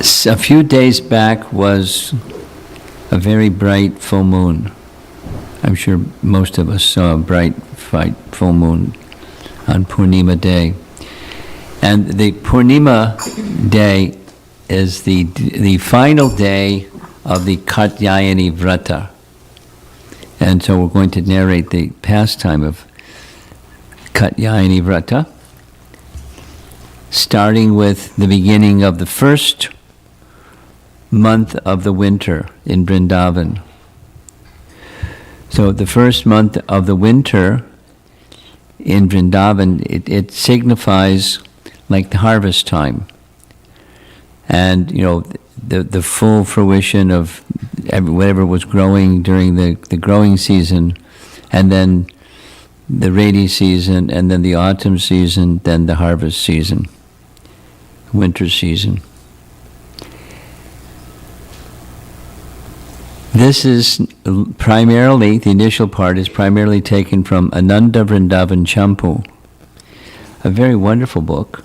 A few days back was a very bright full moon. I'm sure most of us saw a bright full moon on Purnima Day. And the Purnima Day is the final day of the Katyayani Vrata. And so we're going to narrate the pastime of Katyayani Vrata, starting with the beginning of the first month of the winter in Vrindavan. So the first month of the winter in Vrindavan, it signifies like the harvest time. And, the full fruition of whatever was growing during the growing season, and then the rainy season, and then the autumn season, then the harvest season, winter season. This is primarily, the initial part is primarily taken from Ananda Vrindavan Champu, a very wonderful book.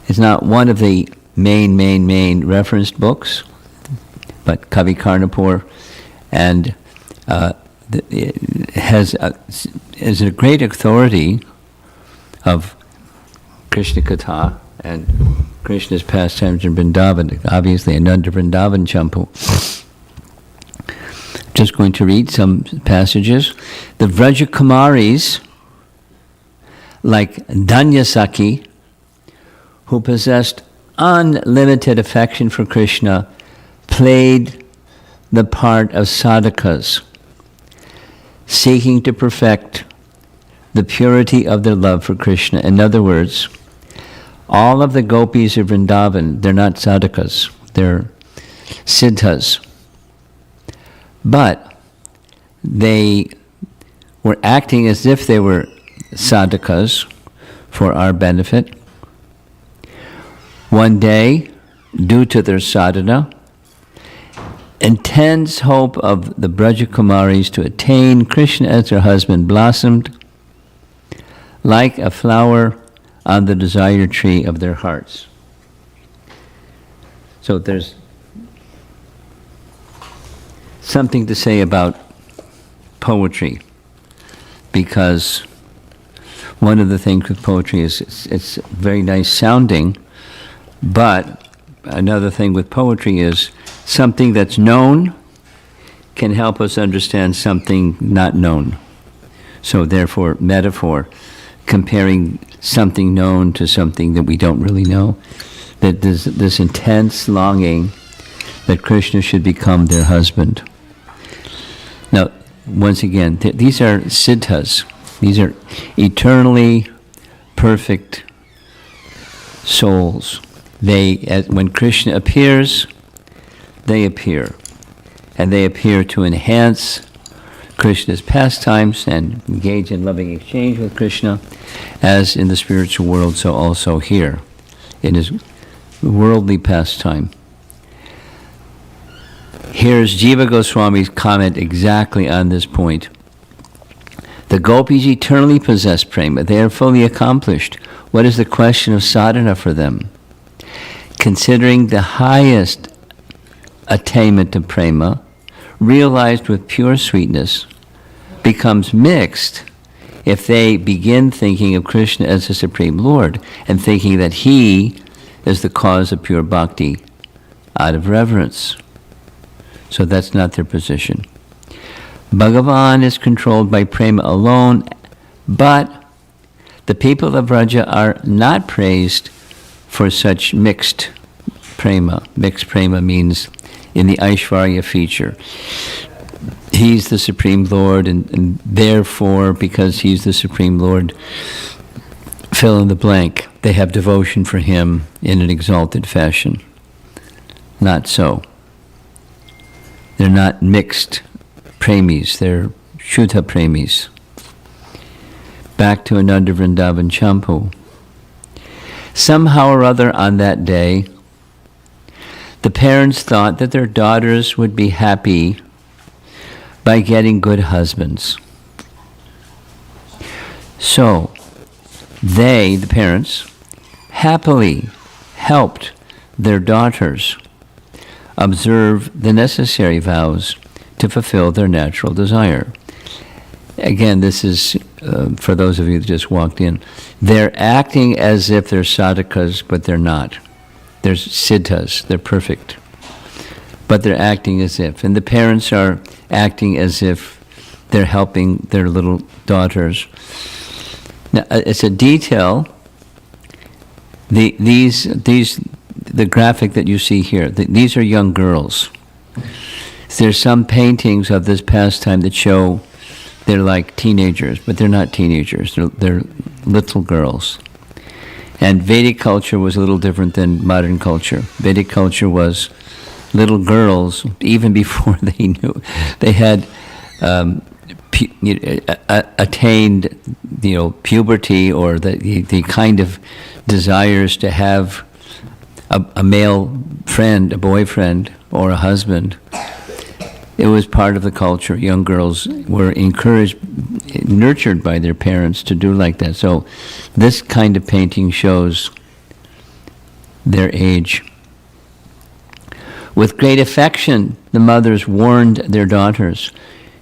It's not one of the main referenced books, but Kavi Karnapur, and is a great authority of Krishna Katha and Krishna's pastimes in Vrindavan, obviously Ananda Vrindavan Champu. Just going to read some passages. The Vraja Kumaris, like Danyasaki, who possessed unlimited affection for Krishna, played the part of sadhakas, seeking to perfect the purity of their love for Krishna. In other words, all of the gopis of Vrindavan, they're not sadhakas, they're siddhas. But they were acting as if they were sadhakas for our benefit. One day, due to their sadhana, intense hope of the Vraja Kumaris to attain Krishna as their husband blossomed like a flower on the desire tree of their hearts. So there's something to say about poetry, because one of the things with poetry is it's very nice sounding, but another thing with poetry is something that's known can help us understand something not known. So therefore, metaphor, comparing something known to something that we don't really know, that there's this intense longing that Krishna should become their husband. Now, once again, these are siddhas. These are eternally perfect souls. When Krishna appears, they appear. And they appear to enhance Krishna's pastimes and engage in loving exchange with Krishna, as in the spiritual world, so also here, in his worldly pastime. Here's Jiva Goswami's comment exactly on this point. The gopis eternally possess prema. They are fully accomplished. What is the question of sadhana for them? Considering the highest attainment of prema, realized with pure sweetness, becomes mixed if they begin thinking of Krishna as the Supreme Lord and thinking that he is the cause of pure bhakti out of reverence. So that's not their position. Bhagavan is controlled by prema alone, but the people of Vraja are not praised for such mixed prema. Mixed prema means in the Aishvarya feature. He's the Supreme Lord, and therefore, because he's the Supreme Lord, fill in the blank. They have devotion for him in an exalted fashion. Not so. They're not mixed premis, they're Shuddha premis. Back to Ananda Vrindavan Champu. Somehow or other on that day, the parents thought that their daughters would be happy by getting good husbands. So, they, the parents, happily helped their daughters observe the necessary vows to fulfill their natural desire. Again, this is for those of you that just walked in. They're acting as if they're sadhakas, but they're not. They're siddhas, they're perfect. But they're acting as if. And the parents are acting as if they're helping their little daughters. Now, it's a detail. The graphic that you see here, these are young girls. There's some paintings of this pastime that show they're like teenagers, but they're not teenagers. They're little girls. And Vedic culture was a little different than modern culture. Vedic culture was little girls, even before they knew. They had attained, puberty or the kind of desires to have a male friend, a boyfriend, or a husband. It was part of the culture. Young girls were encouraged, nurtured by their parents to do like that. So this kind of painting shows their age. With great affection, the mothers warned their daughters,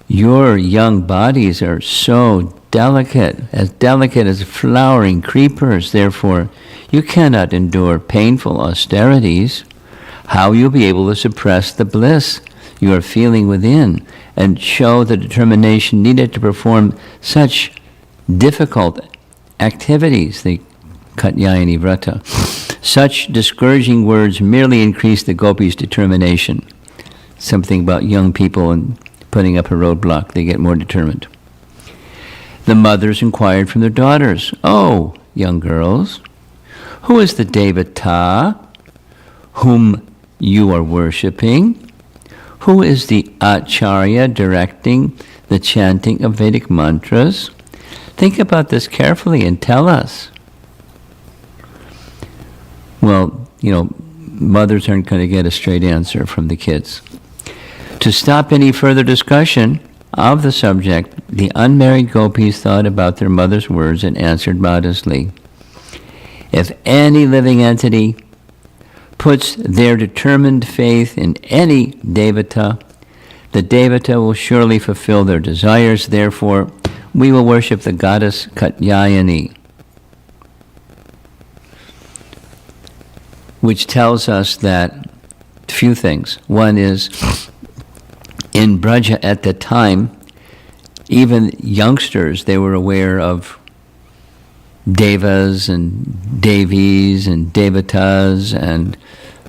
"Your young bodies are so delicate as flowering creepers. Therefore, you cannot endure painful austerities. How you'll be able to suppress the bliss you are feeling within and show the determination needed to perform such difficult activities," the Katyayani Vrata. Such discouraging words merely increase the gopis' determination. Something about young people and putting up a roadblock, they get more determined. The mothers inquired from their daughters, "Oh, young girls, who is the Devata whom you are worshipping? Who is the Acharya directing the chanting of Vedic mantras? Think about this carefully and tell us." Well, mothers aren't going to get a straight answer from the kids. To stop any further discussion of the subject, the unmarried gopis thought about their mother's words and answered modestly, "If any living entity puts their determined faith in any devata, the devata will surely fulfill their desires. Therefore, we will worship the goddess Katyayani." Which tells us that few things. One is, in Braja at the time, even youngsters, they were aware of devas and devis and devatas and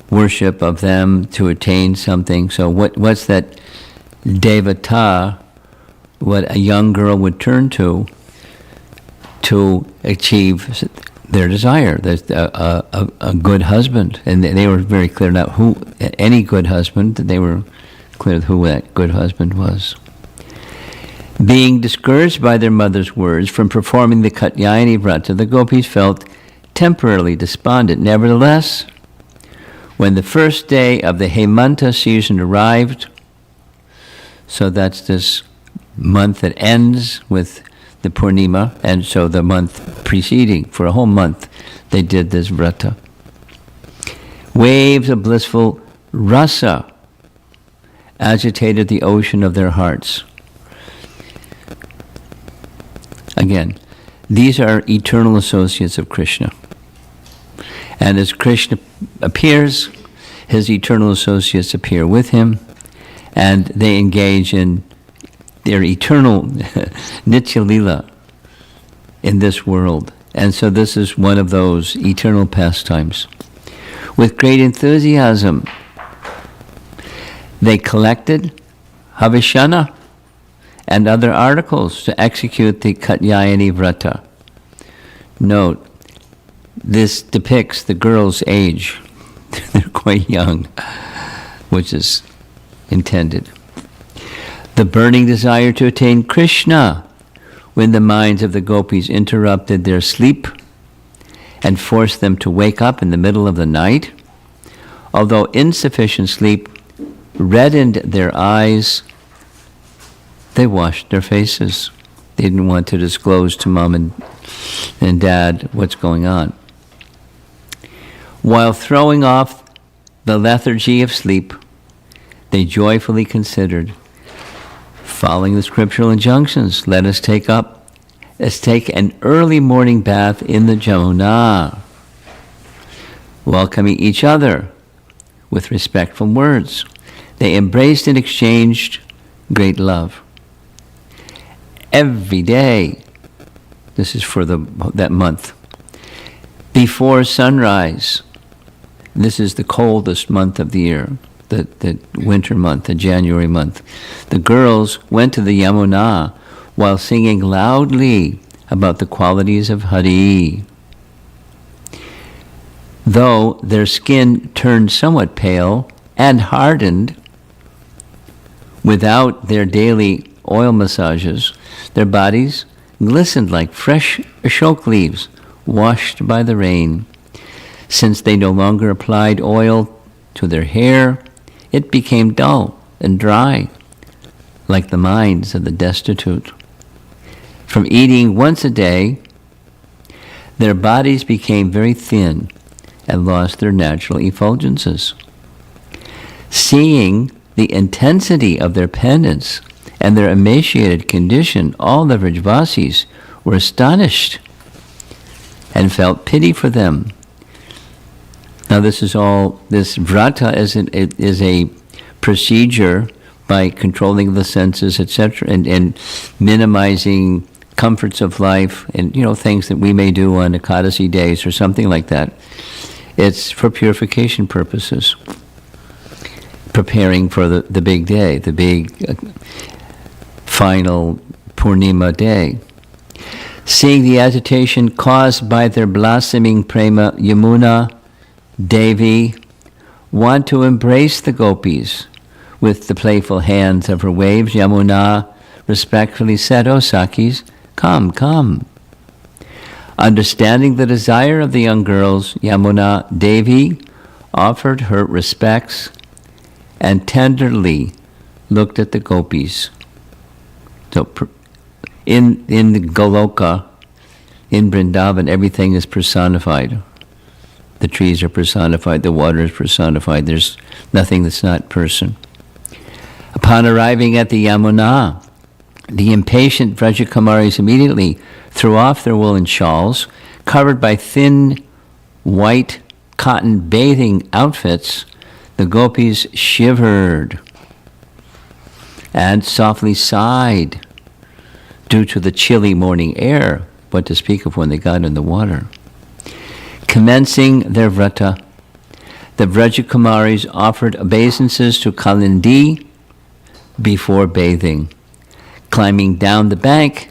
worship of them to attain something. So what's that devata, what a young girl would turn to achieve their desire? There's a good husband. And they were very clear now who, any good husband, they were clear who that good husband was. Being discouraged by their mother's words from performing the Katyayani Vrata, the gopis felt temporarily despondent. Nevertheless, when the first day of the Hemanta season arrived, so that's this month that ends with the Purnima, and so the month preceding, for a whole month, they did this Vrata. Waves of blissful rasa agitated the ocean of their hearts. Again, these are eternal associates of Krishna. And as Krishna appears, his eternal associates appear with him, and they engage in their eternal Nitya Lila in this world. And so this is one of those eternal pastimes. With great enthusiasm, they collected Havishana and other articles to execute the Katyayani Vrata. Note, this depicts the girl's age. They're quite young, which is intended. The burning desire to attain Krishna, when the minds of the gopis interrupted their sleep and forced them to wake up in the middle of the night. Although insufficient sleep reddened their eyes, they washed their faces. They didn't want to disclose to mom and dad what's going on. While throwing off the lethargy of sleep, they joyfully considered, following the scriptural injunctions, let's take an early morning bath in the Jamuna, welcoming each other with respectful words. They embraced and exchanged great love. Every day, this is for that month, before sunrise, this is the coldest month of the year, the winter month, the January month, the girls went to the Yamuna while singing loudly about the qualities of Hari. Though their skin turned somewhat pale and hardened without their daily oil massages, their bodies glistened like fresh ashok leaves washed by the rain. Since they no longer applied oil to their hair, it became dull and dry, like the minds of the destitute. From eating once a day, their bodies became very thin and lost their natural effulgences. Seeing the intensity of their penance and their emaciated condition, all the Vrajavasis were astonished and felt pity for them. Now this Vrata is a procedure by controlling the senses, etc., and minimizing comforts of life and things that we may do on Ekadasi days or something like that. It's for purification purposes, preparing for the big day, the big final Purnima day. Seeing the agitation caused by their blossoming prema, Yamuna Devi want to embrace the gopis. With the playful hands of her waves, Yamuna respectfully said, "O Sakis, come, come." Understanding the desire of the young girls, Yamuna Devi offered her respects and tenderly looked at the gopis. So in the Goloka, in Vrindavan, everything is personified. The trees are personified, the water is personified. There's nothing that's not person. Upon arriving at the Yamuna, the impatient Vrajakumaris immediately threw off their woolen shawls, covered by thin white cotton bathing outfits. The gopis shivered and softly sighed due to the chilly morning air, what to speak of when they got in the water. Commencing their vrata, the Vrajakumaris offered obeisances to Kalindi before bathing. Climbing down the bank,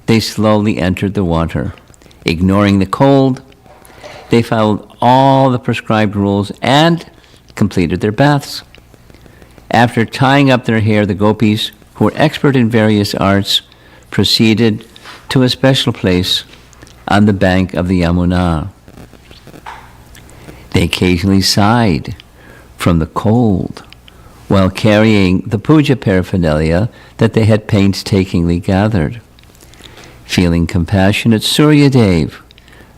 they slowly entered the water. Ignoring the cold, they followed all the prescribed rules and completed their baths. After tying up their hair, the gopis, who were expert in various arts, proceeded to a special place on the bank of the Yamuna. They occasionally sighed from the cold while carrying the puja paraphernalia that they had painstakingly gathered. Feeling compassionate, Suryadev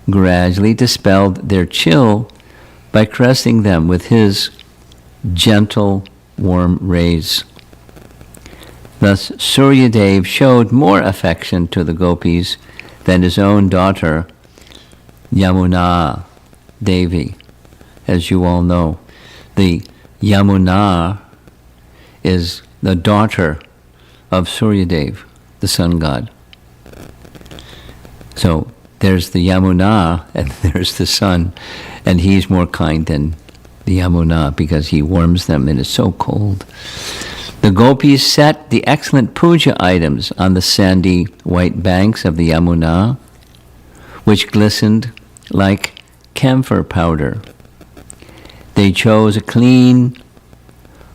gradually dispelled their chill by caressing them with his gentle, warm rays. Thus, Suryadev showed more affection to the gopis than his own daughter, Yamuna Devi. As you all know, the Yamuna is the daughter of Suryadev, the sun god. So there's the Yamuna and there's the sun, and he's more kind than the Yamuna because he warms them and it's so cold. The gopis set the excellent puja items on the sandy white banks of the Yamuna, which glistened like camphor powder. They chose a clean,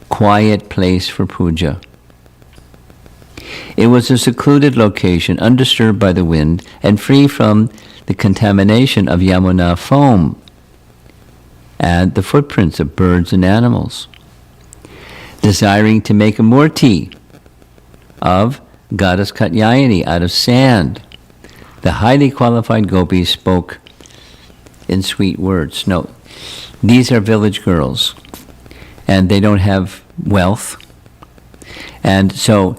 quiet place for puja. It was a secluded location, undisturbed by the wind, and free from the contamination of Yamuna foam and the footprints of birds and animals. Desiring to make a murti of goddess Katyayani out of sand, the highly qualified gopis spoke in sweet words. No, these are village girls, and they don't have wealth. And so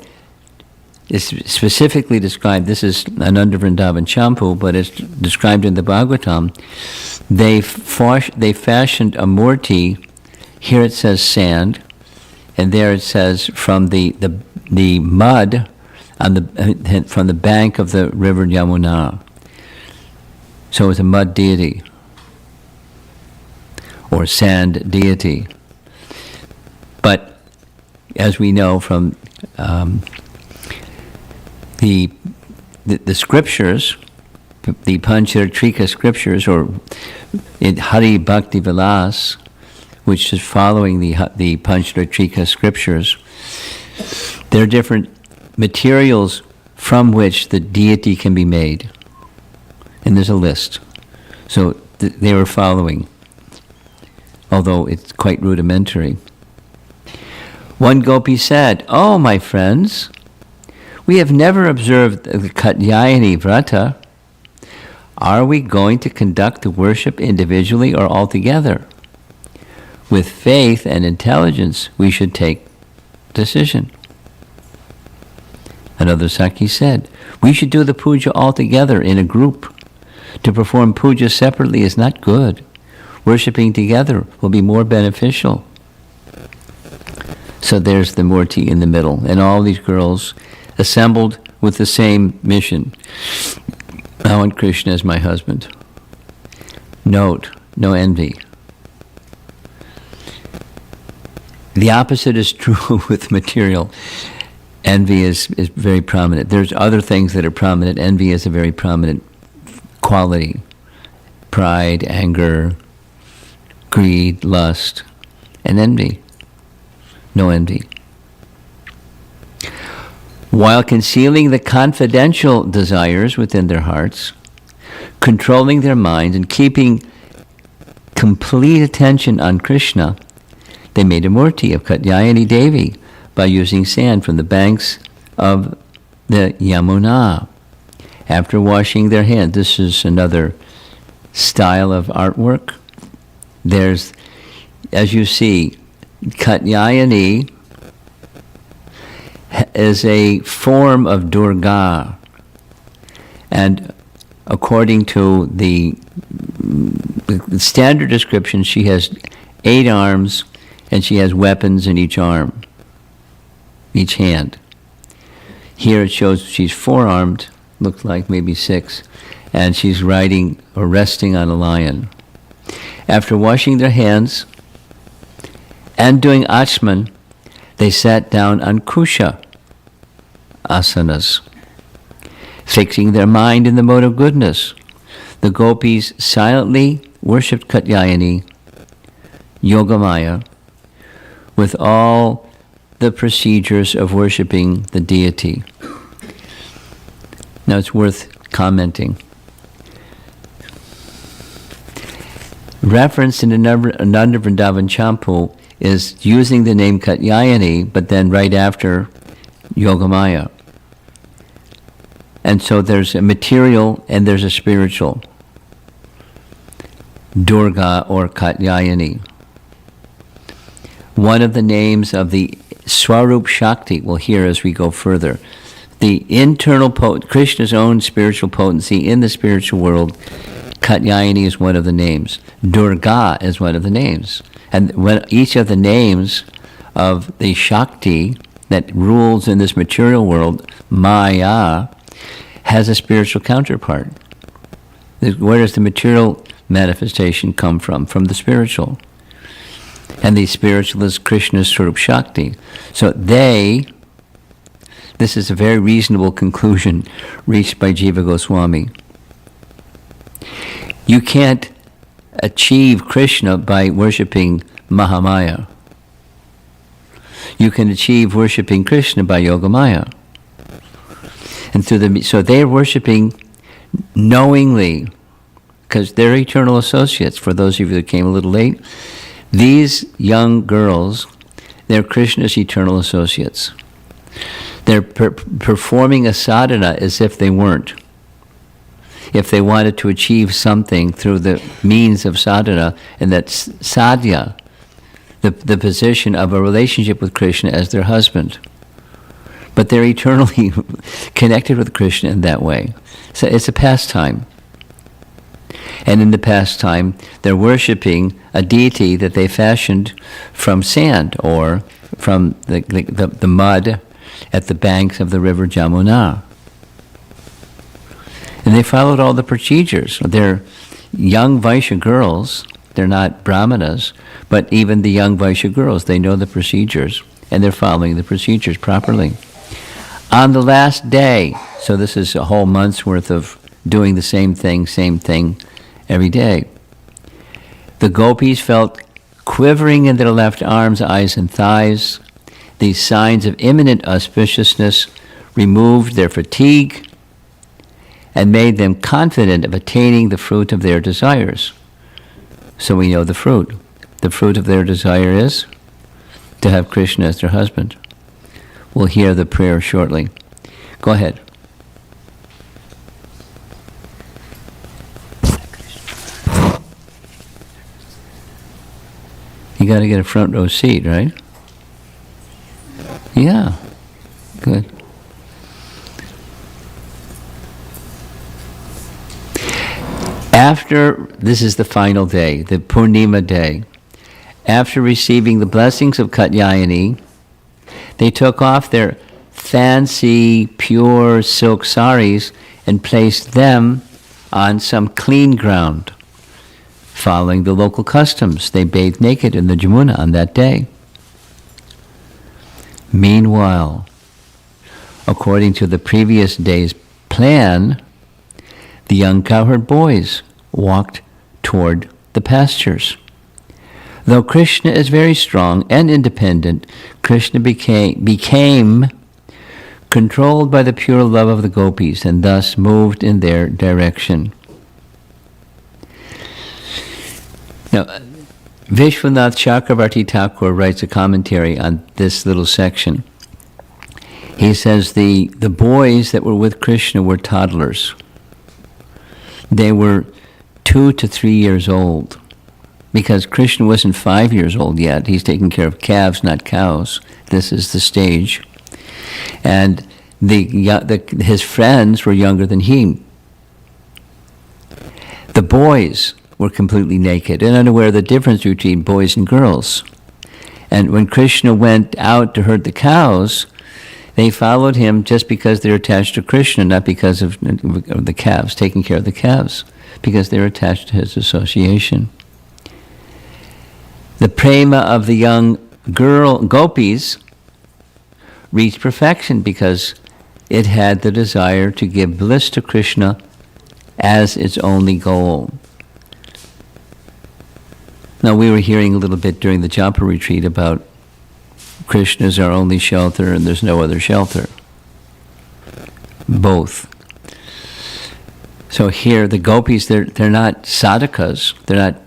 it's specifically described, this is Ananda Vrindavan Champu, but it's described in the Bhagavatam. They fashioned a murti. Here it says sand, and there it says from the mud on from the bank of the river Yamuna. So it's a mud deity or sand deity. But as we know from the scriptures, the Pancharatrika scriptures, or in Hari Bhakti Vilas, which is following the Pancharatrika scriptures, there are different materials from which the deity can be made. And there's a list. So they were following, although it's quite rudimentary. One gopi said, "Oh, my friends, we have never observed the Katyayani Vrata. Are we going to conduct the worship individually or altogether? With faith and intelligence, we should take decision." Another Sakhi said, "We should do the puja altogether in a group. To perform puja separately is not good. Worshipping together will be more beneficial." So there's the murti in the middle, and all these girls assembled with the same mission. I want Krishna as my husband. Note, no envy. The opposite is true with material. Envy is very prominent. There's other things that are prominent. Envy is a very prominent quality. Pride, anger, greed, lust, and envy. No envy. While concealing the confidential desires within their hearts, controlling their minds, and keeping complete attention on Krishna, they made a murti of Katyayani Devi by using sand from the banks of the Yamuna. After washing their hands, this is another style of artwork. There's, as you see, Katyayani is a form of Durga, and according to the standard description, she has 8 arms and she has weapons in each arm, each hand. Here it shows she's 4-armed, looks like maybe 6, and she's riding or resting on a lion. After washing their hands and doing achman, they sat down on kusha asanas, fixing their mind in the mode of goodness. The gopis silently worshipped Katyayani, Yogamaya, with all the procedures of worshipping the deity. Now it's worth commenting. Reference in Ananda Vrindavan Champu is using the name Katyayani, but then right after Yogamaya. And so there's a material and there's a spiritual. Durga or Katyayani. One of the names of the Swarup Shakti, we'll hear as we go further. The internal Krishna's own spiritual potency in the spiritual world, Katyayani is one of the names. Durga is one of the names. And when each of the names of the Shakti that rules in this material world, Maya, has a spiritual counterpart. Where does the material manifestation come from? From the spiritual. And the spiritual is Krishna's Swarup Shakti. So this is a very reasonable conclusion reached by Jiva Goswami. You can't achieve Krishna by worshipping Mahamaya. You can achieve worshipping Krishna by Yogamaya. And so they're worshipping knowingly, because they're eternal associates. For those of you that came a little late, these young girls, they're Krishna's eternal associates. They're performing a sadhana as if they weren't. if they wanted to achieve something through the means of sadhana, and that's sadhya, the position of a relationship with Krishna as their husband. But they're eternally connected with Krishna in that way. So it's a pastime. And in the pastime, they're worshipping a deity that they fashioned from sand or from the mud at the banks of the river Jamuna. And they followed all the procedures. They're young Vaishya girls. They're not brahmanas, but even the young Vaishya girls, they know the procedures, and they're following the procedures properly. On the last day, so this is a whole month's worth of doing the same thing every day. The gopis felt quivering in their left arms, eyes, and thighs. These signs of imminent auspiciousness removed their fatigue and made them confident of attaining the fruit of their desires. So we know the fruit. The fruit of their desire is to have Krishna as their husband. We'll hear the prayer shortly. Go ahead. You got to get a front row seat, right? Yeah. Good. After, this is the final day, the Purnima day. After receiving the blessings of Katyayani, they took off their fancy, pure silk saris and placed them on some clean ground. Following the local customs, they bathed naked in the Jamuna on that day. Meanwhile, according to the previous day's plan, the young cowherd boys walked toward the pastures. Though Krishna is very strong and independent, Krishna became controlled by the pure love of the gopis and thus moved in their direction. Now, Vishwanath Chakravarti Thakur writes a commentary on this little section. He says the boys that were with Krishna were toddlers. They were 2 to 3 years old, because Krishna wasn't 5 years old yet. He's taking care of calves, not cows. This is the stage. And his friends were younger than he. The boys were completely naked and unaware of the difference between boys and girls. And when Krishna went out to herd the cows, they followed him just because they're attached to Krishna, not because of the calves, taking care of the calves, because they're attached to his association. The prema of the young girl gopis reached perfection because it had the desire to give bliss to Krishna as its only goal. Now, we were hearing a little bit during the Japa retreat about Krishna is our only shelter and there's no other shelter. Both. So here, the gopis, they're not sadhakas, they're not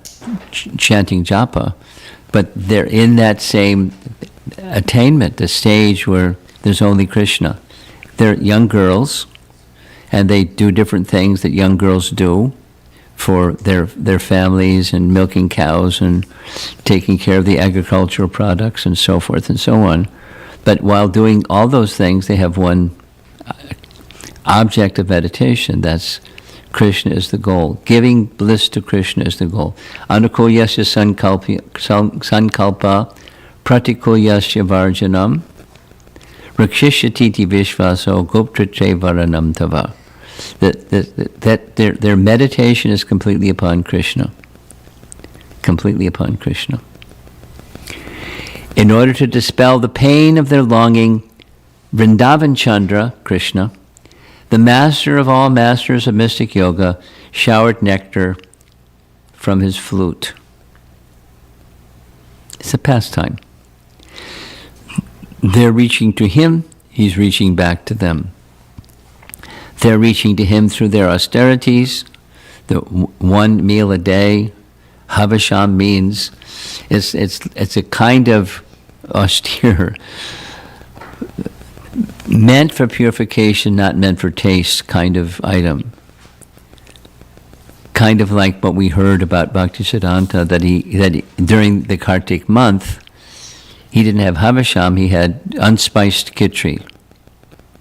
chanting japa, but they're in that same attainment, the stage where there's only Krishna. They're young girls, and they do different things that young girls do for their families, and milking cows and taking care of the agricultural products and so forth and so on. But while doing all those things, they have one object of meditation. That's Krishna is the goal. Giving bliss to Krishna is the goal. Anukulyasya sankalpa pratikulyasya varjanam rakshishyatiti vishvaso goptritre varanam tava. That their meditation is completely upon Krishna. Completely upon Krishna. In order to dispel the pain of their longing, Vrindavan Chandra, Krishna, the master of all masters of mystic yoga, showered nectar from his flute. It's a pastime. They're reaching to him, he's reaching back to them. They're reaching to him through their austerities, the one meal a day. Havasham means it's a kind of austere, meant for purification, not meant for taste kind of item. kind of like what we heard about Bhaktisiddhanta, that during the Kartik month, he didn't have Havisham, he had unspiced khichdi,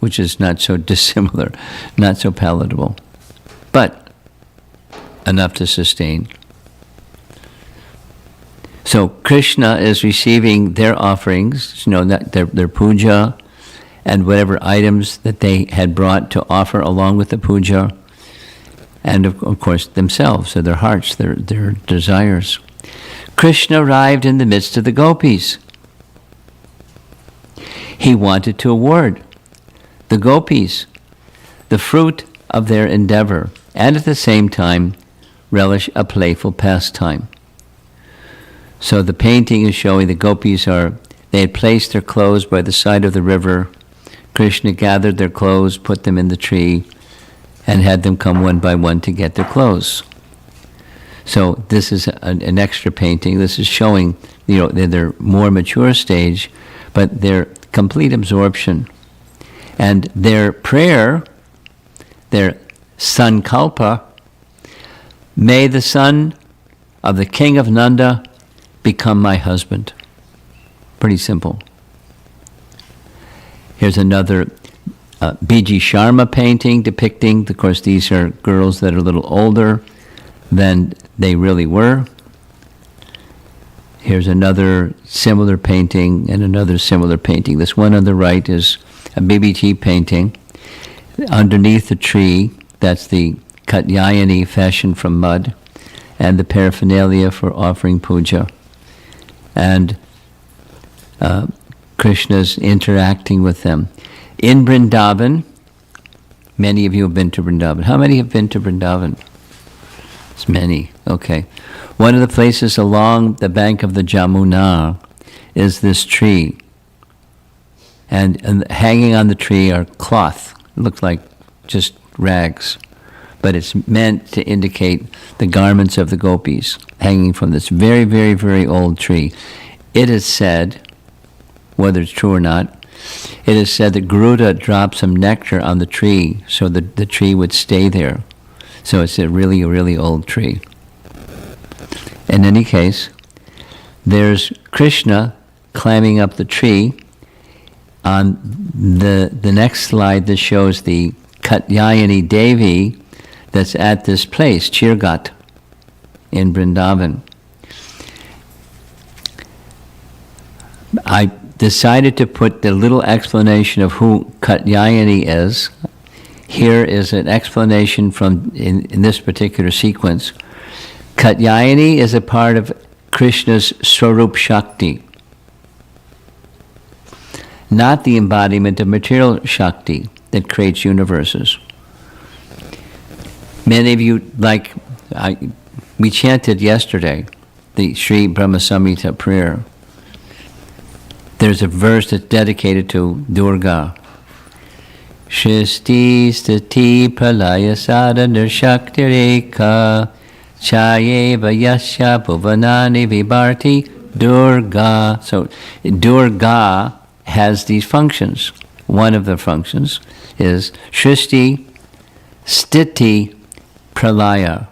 which is not so dissimilar, not so palatable, but enough to sustain. So Krishna is receiving their offerings, their puja, and whatever items that they had brought to offer along with the puja, and of course themselves, or their hearts, their desires. Krishna arrived in the midst of the gopis. He wanted to award the gopis the fruit of their endeavor, and at the same time relish a playful pastime. So the painting is showing the gopis they had placed their clothes by the side of the river. Krishna gathered their clothes, put them in the tree, and had them come one by one to get their clothes. So this is an extra painting. This is showing, their more mature stage, but their complete absorption. And their prayer, their sankalpa, may the son of the king of Nanda become my husband. Pretty simple. Here's another B.G. Sharma painting depicting, of course, these are girls that are a little older than they really were. Here's another similar painting and another similar painting. This one on the right is a BBT painting. Underneath the tree, that's the Katyayani fashioned from mud, and the paraphernalia for offering puja. And Krishna's interacting with them. In Vrindavan, many of you have been to Vrindavan. How many have been to Vrindavan? It's many, okay. One of the places along the bank of the Jamuna is this tree. And hanging on the tree are cloth. It looks like just rags. But it's meant to indicate the garments of the gopis hanging from this very, very, very old tree. It is said, whether it's true or not, it is said that Garuda dropped some nectar on the tree so that the tree would stay there. So it's a really, really old tree. In any case, there's Krishna climbing up the tree. On the next slide, this shows the Katyayani Devi that's at this place, Chirgat, in Vrindavan. I decided to put the little explanation of who Katyayani is. Here is an explanation from, in this particular sequence. Katyayani is a part of Krishna's Swarup Shakti, not the embodiment of material Shakti that creates universes. Many of you, we chanted yesterday, the Sri Brahma Samhita prayer. There's a verse that's dedicated to Durga. Shristi stati pralaya sadhana shakti rekha chayeva yasya bhuvanani vibharti Durga. So Durga has these functions. One of the functions is Shristi stiti pralaya.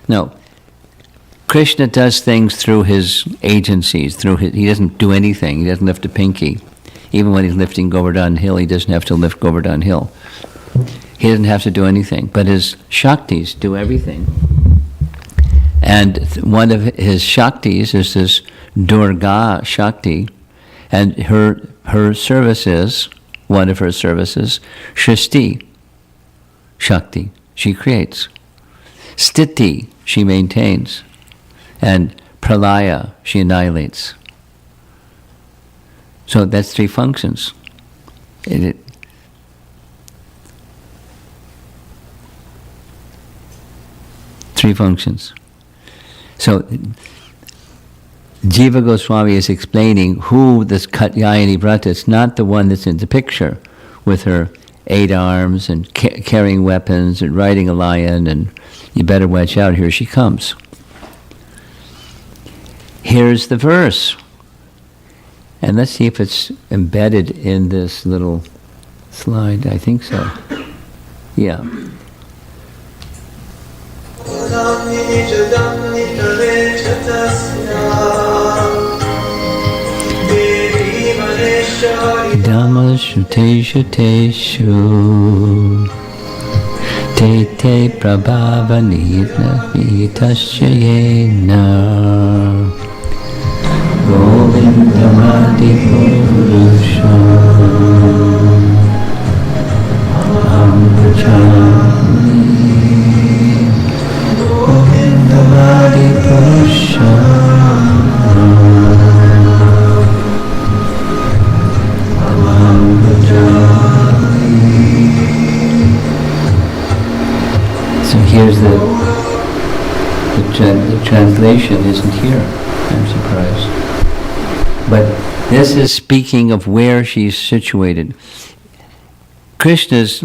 No. Krishna does things through his agencies, he doesn't do anything, he doesn't lift a pinky. Even when he's lifting Govardhan Hill, he doesn't have to lift Govardhan Hill. He doesn't have to do anything, but his Shaktis do everything. And one of his Shaktis is this Durga Shakti, and her service is, one of her services, Shristi Shakti, she creates. Stiti, she maintains. And pralaya, she annihilates. So that's three functions. Three functions. So Jiva Goswami is explaining who this Katyayani Vrata is, not the one that's in the picture with her 8 arms and carrying weapons and riding a lion, and you better watch out, here she comes. Here's the verse. And let's see if it's embedded in this little slide. I think so. Yeah. shuteshu te te prabhavanitna vitasyayena govindamati purusha ambrachami govindamati purusha. So here's the translation isn't here. I'm surprised. But this is speaking of where she's situated. Krishna's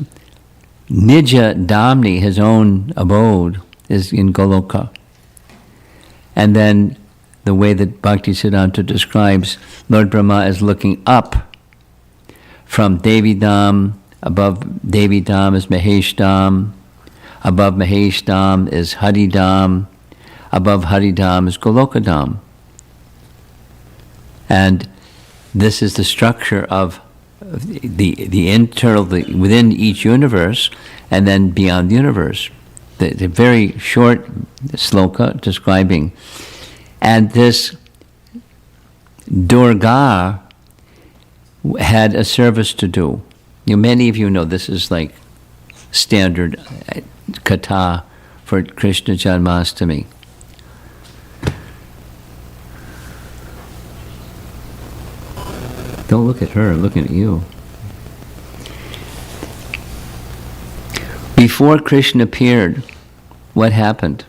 Nija Dhamni, his own abode, is in Goloka. And then the way that Bhaktisiddhanta describes Lord Brahma is looking up from Devi Dham. Above Devi Dham is Mahesh Dham. Above Mahesh Dham is Hari Dham. Above Hari Dham is Goloka Dham. And this is the structure of the internal, within each universe, and then beyond the universe. The very short sloka describing. And this Durga had a service to do. Many of you know this is like standard katha for Krishna Janmashtami. Don't look at her, I'm looking at you. Before Krishna appeared, what happened?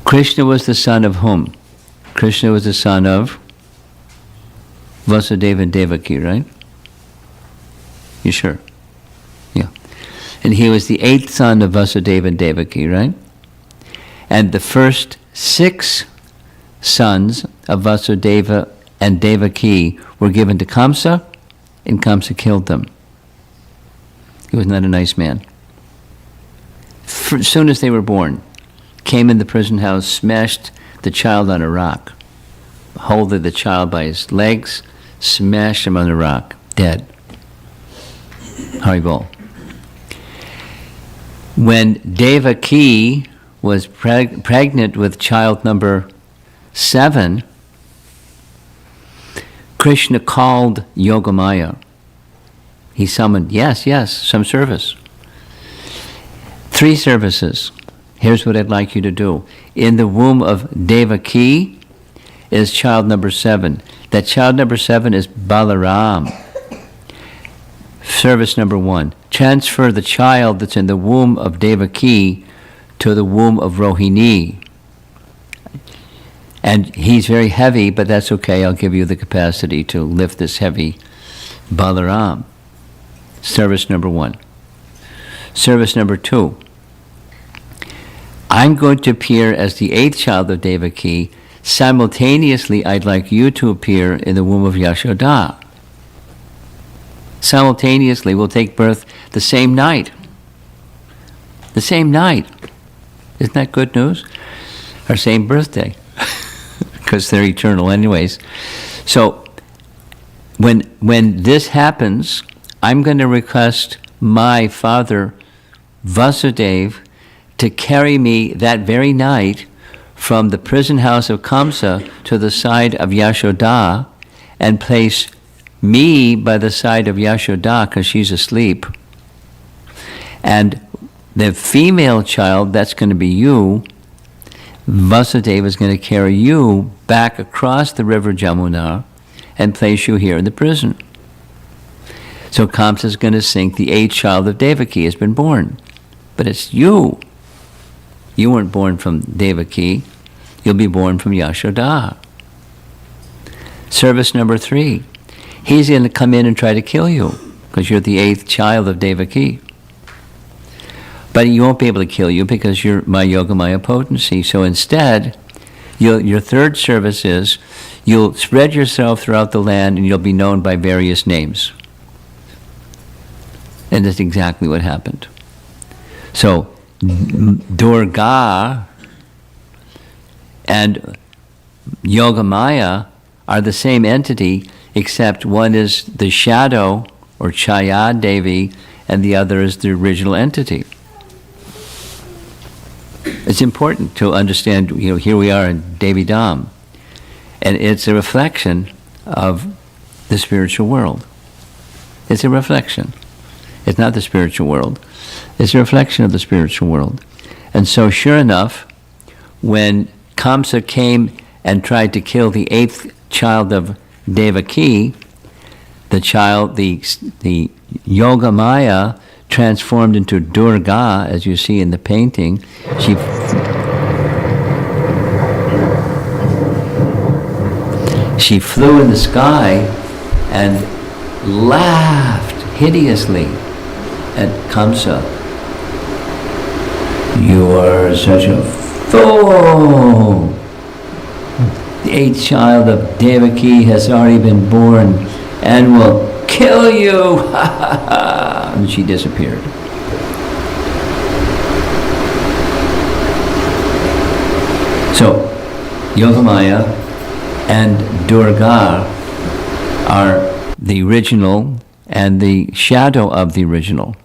Krishna was the son of whom? Krishna was the son of Vasudeva and Devaki, right? You sure? Yeah. And he was the 8th son of Vasudeva and Devaki, right? And the first 6 sons of Vasudeva and Devaki were given to Kamsa, and Kamsa killed them. He was not a nice man. As soon as they were born, came in the prison house, smashed the child on a rock, holding the child by his legs, smashed him on a rock, dead. Haribol. When Devaki was pregnant with child number 7, Krishna called Yogamaya. He summoned, yes, some service. 3 services. Here's what I'd like you to do. In the womb of Devaki is child number 7. That child number 7 is Balaram. Service number 1. Transfer the child that's in the womb of Devaki to the womb of Rohini. And he's very heavy, but that's okay. I'll give you the capacity to lift this heavy Balaram. Service number 1. Service number 2. I'm going to appear as the 8th child of Devaki. Simultaneously, I'd like you to appear in the womb of Yashoda. Simultaneously, we'll take birth the same night. The same night. Isn't that good news? Our same birthday. Because they're eternal anyways. So, when this happens, I'm going to request my father, Vasudeva, to carry me that very night from the prison house of Kamsa to the side of Yashoda and place me by the side of Yashoda because she's asleep. And the female child, that's going to be you, Vasudeva is going to carry you back across the river Jamuna and place you here in the prison. So Kamsa is going to think the 8th child of Devaki has been born. But it's you. You weren't born from Devaki. You'll be born from Yashoda. Service number 3. He's going to come in and try to kill you because you're the 8th child of Devaki. But he won't be able to kill you because you're my Yogamaya potency. So instead, your 3rd service is you'll spread yourself throughout the land and you'll be known by various names. And that's exactly what happened. So Durga and Yogamaya are the same entity, except one is the shadow, or Chaya Devi, and the other is the original entity. It's important to understand, here we are in Devi Dham, and it's a reflection of the spiritual world. It's a reflection. It's not the spiritual world. It's a reflection of the spiritual world. And so, sure enough, when Kamsa came and tried to kill the 8th child of Devaki, the Yogamaya transformed into Durga, as you see in the painting. She flew in the sky and laughed hideously at Kamsa. You are such a fool! The 8th child of Devaki has already been born and will kill you! And she disappeared. So, Yogamaya and Durga are the original and the shadow of the original.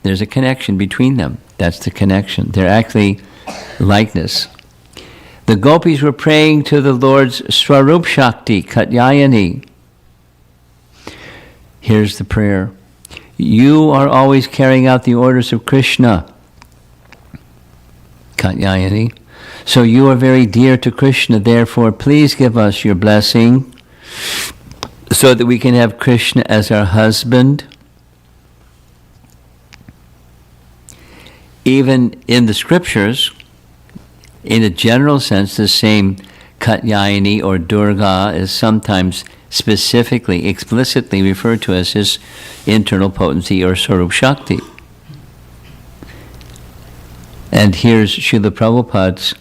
There's a connection between them. That's the connection. They're actually likeness. The gopis were praying to the Lord's Swarup Shakti, Katyayani. Here's the prayer. You are always carrying out the orders of Krishna, Katyayani. So you are very dear to Krishna. Therefore, please give us your blessing so that we can have Krishna as our husband. Even in the scriptures, in a general sense, the same Katyayani or Durga is sometimes specifically, explicitly referred to as his internal potency or Swarup Shakti. And here's Srila Prabhupada's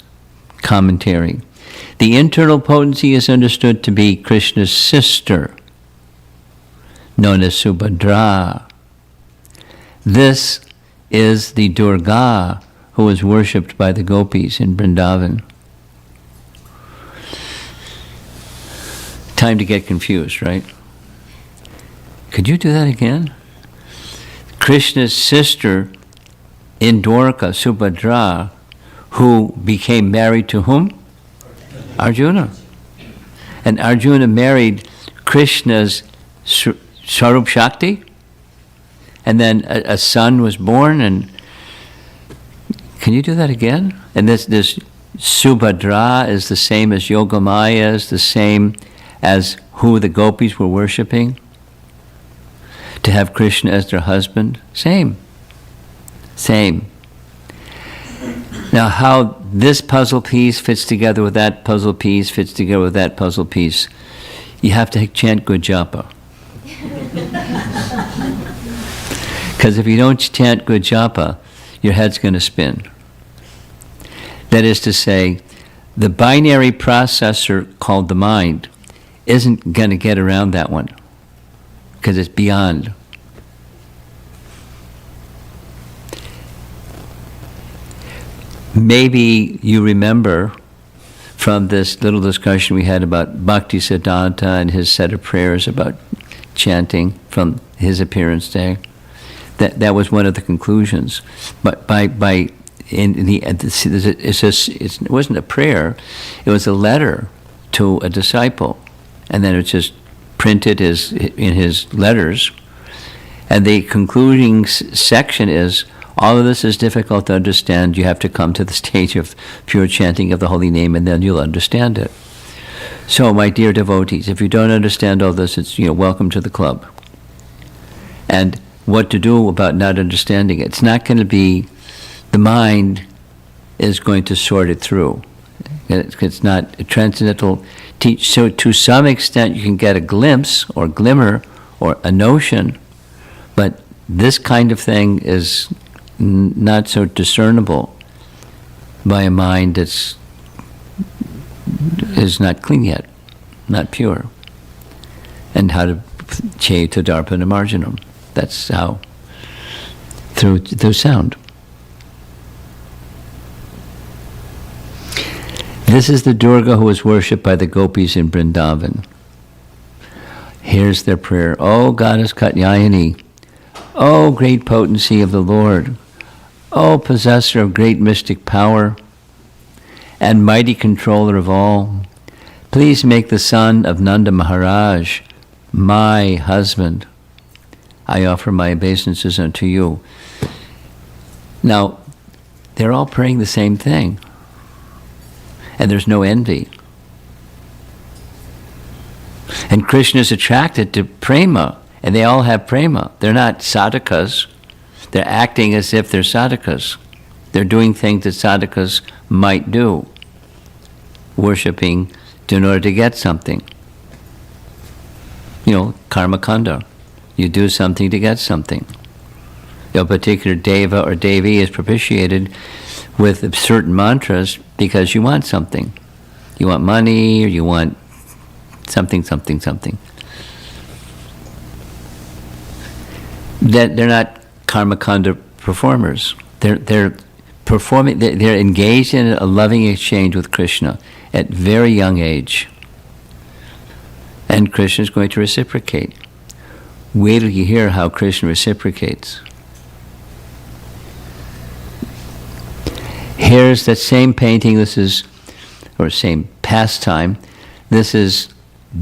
commentary. The internal potency is understood to be Krishna's sister, known as Subhadra. This is the Durga who is worshipped by the gopis in Vrindavan. Time to get confused, right? Could you do that again? Krishna's sister in Dwarka, Subhadra, who became married to whom? Arjuna. And Arjuna married Krishna's Swarup Shakti, and then a son was born. And can you do that again? And this Subhadra is the same as Yogamaya, is the same as who the gopis were worshipping. To have Krishna as their husband, same. Now, how this puzzle piece fits together with that puzzle piece, fits together with that puzzle piece, you have to chant good japa. Because if you don't chant good japa, your head's going to spin. That is to say, the binary processor called the mind isn't going to get around that one, because it's beyond. Maybe you remember from this little discussion we had about Bhakti Siddhanta and his set of prayers about chanting from his appearance day. That was one of the conclusions. But it wasn't a prayer; it was a letter to a disciple, and then it was just printed in his letters. And the concluding section is, all of this is difficult to understand. You have to come to the stage of pure chanting of the holy name, and then you'll understand it. So, my dear devotees, if you don't understand all this, it's welcome to the club. And what to do about not understanding it? It's not going to be the mind is going to sort it through. It's not a transcendental teach. So, to some extent, you can get a glimpse or glimmer or a notion, but this kind of thing is not so discernible by a mind that's is not clean yet, not pure. And how to che to darpana marginum. That's how, through sound. This is the Durga who was worshipped by the gopis in Vrindavan. Here's their prayer. O goddess Katyayani, O great potency of the Lord, O possessor of great mystic power and mighty controller of all, please make the son of Nanda Maharaj my husband. I offer my obeisances unto you. Now, they're all praying the same thing. And there's no envy. And Krishna is attracted to prema, and they all have prema. They're not sadhakas. They're acting as if they're sadhakas. They're doing things that sadhakas might do, worshipping in order to get something. You know, karma kanda. You do something to get something. A particular deva or devi is propitiated with certain mantras because you want something. You want money, or you want something, something, something. That they're not karma kanda performers. They're performing. They're engaged in a loving exchange with Krishna at very young age, and Krishna is going to reciprocate. Wait till you hear how Krishna reciprocates. Here's that same painting. This is, or same pastime. This is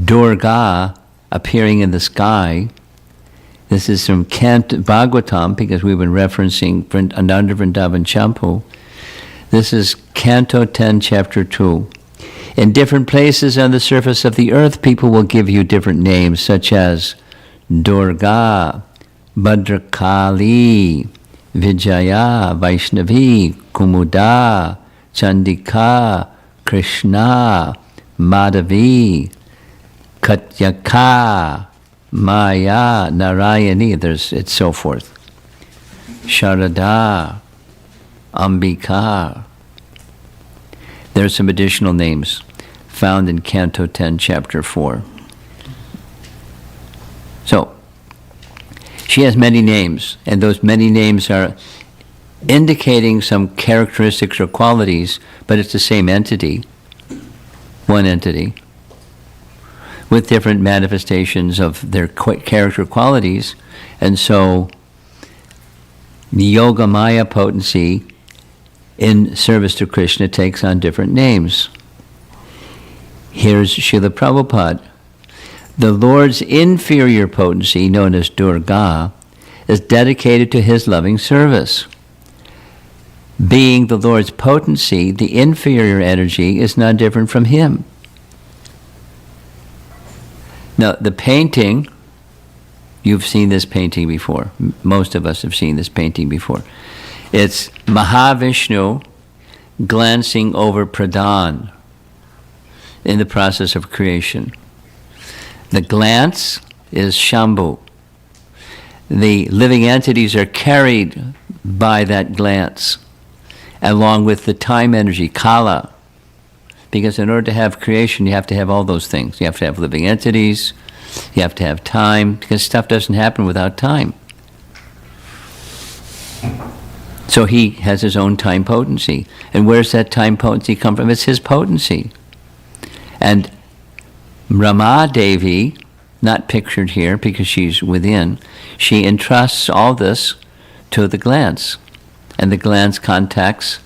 Durga appearing in the sky. This is from Bhagavatam, because we've been referencing Ananda Vrindavan Champu. This is Canto 10, Chapter 2. In different places on the surface of the earth, people will give you different names, such as Durga, Bhadrakali, Vijaya, Vaishnavi, Kumuda, Chandika, Krishna, Madhavi, Katyaka, Maya, Narayani, it's so forth. Sharada, Ambika. There are some additional names found in Canto 10, Chapter 4. So, she has many names, and those many names are indicating some characteristics or qualities, but it's the same entity, one entity, with different manifestations of their character qualities. And so, the Yoga Maya potency in service to Krishna takes on different names. Here's Srila Prabhupada. The Lord's inferior potency, known as Durga, is dedicated to his loving service. Being the Lord's potency, the inferior energy is not different from him. Now, the painting, you've seen this painting before. Most of us have seen this painting before. It's Mahavishnu glancing over Pradhan in the process of creation. The glance is Shambhu. The living entities are carried by that glance, along with the time energy, Kala. Because in order to have creation, you have to have all those things. You have to have living entities, you have to have time, because stuff doesn't happen without time. So he has his own time potency. And where's that time potency come from? It's his potency. And Rama Devi, not pictured here because she's within, she entrusts all this to the glance. And the glance contacts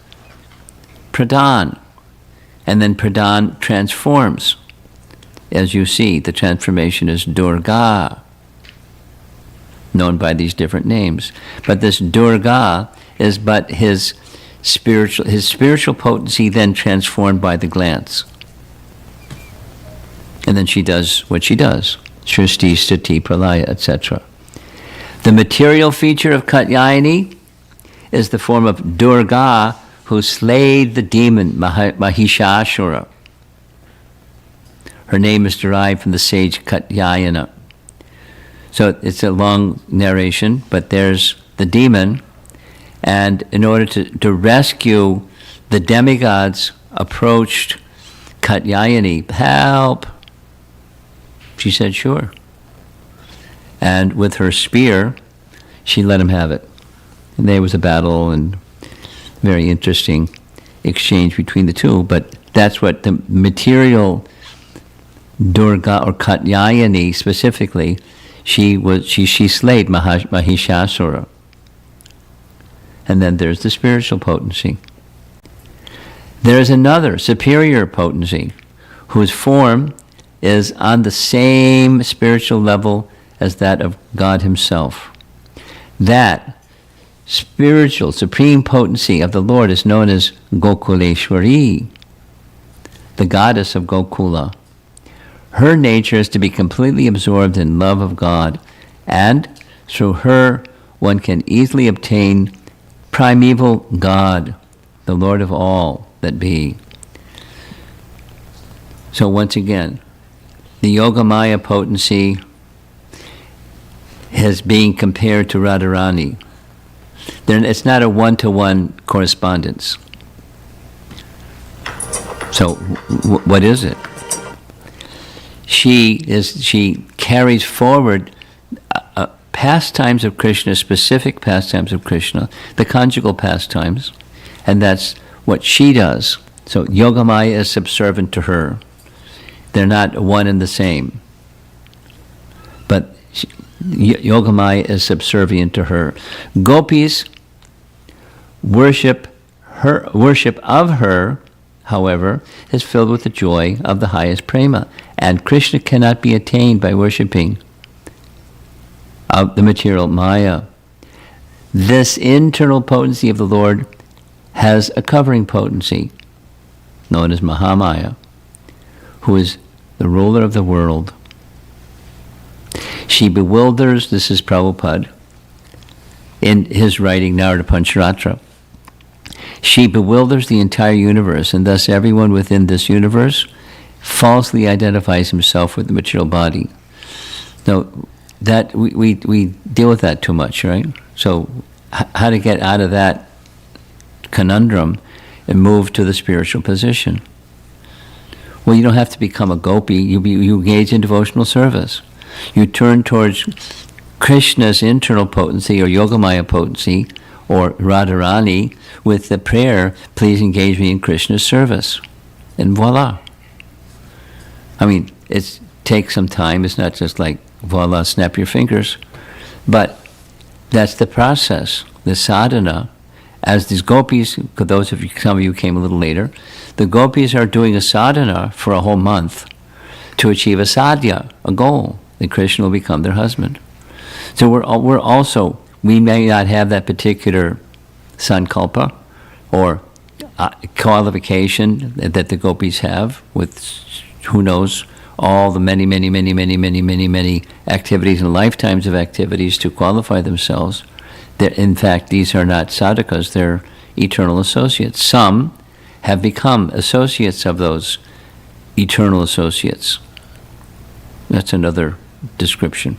Pradhan. And then Pradhan transforms. As you see, the transformation is Durga, known by these different names. But this Durga is but his spiritual potency then transformed by the glance. And then she does what she does. Shrishti, Stiti, Pralaya, etc. The material feature of Katyayani is the form of Durga who slayed the demon Mahishasura. Her name is derived from the sage Katyayana. So it's a long narration, but there's the demon, and in order to rescue the demigods approached Katyayani, help! She said, sure. And with her spear, she let him have it. And there was a battle, and very interesting. exchange between the two, but that's what the material Durga, or Katyayani specifically, she slayed Mahishasura. And then there's the spiritual potency. There is another superior potency whose form is on the same spiritual level as that of God himself. That spiritual supreme potency of the Lord is known as Gokuleshwari, the goddess of Gokula. Her nature is to be completely absorbed in love of God, and through her one can easily obtain primeval God, the Lord of all that be. So once again, the Yogamaya potency is being compared to Radharani. It's not a one-to-one correspondence. So what is it? She carries forward pastimes of Krishna, specific pastimes of Krishna, the conjugal pastimes, and that's what she does. So Yogamaya is subservient to her. They're not one and the same. But Yogamaya is subservient to her. Gopis worship of her, however, is filled with the joy of the highest prema. And Krishna cannot be attained by worshipping of the material Maya. This internal potency of the Lord has a covering potency known as Mahamaya, who is the ruler of the world. She bewilders, this is Prabhupada, in his writing Narada Pancharatra. She bewilders the entire universe, and thus everyone within this universe falsely identifies himself with the material body. Now, that we deal with that too much, right? So how to get out of that conundrum and move to the spiritual position? Well, you don't have to become a gopi. You engage in devotional service. You turn towards Krishna's internal potency or Yogamaya potency or Radharani with the prayer, please engage me in Krishna's service. And voila. I mean, it takes some time. It's not just like, voila, snap your fingers. But that's the process, the sadhana. As these gopis, for those of you, some of you came a little later, the gopis are doing a sadhana for a whole month to achieve a sadhya, a goal, that Krishna will become their husband. So we may not have that particular sankalpa or qualification that the gopis have with, who knows, all the many activities and lifetimes of activities to qualify themselves. In fact, these are not sadhakas, they're eternal associates. Some have become associates of those eternal associates. That's another description.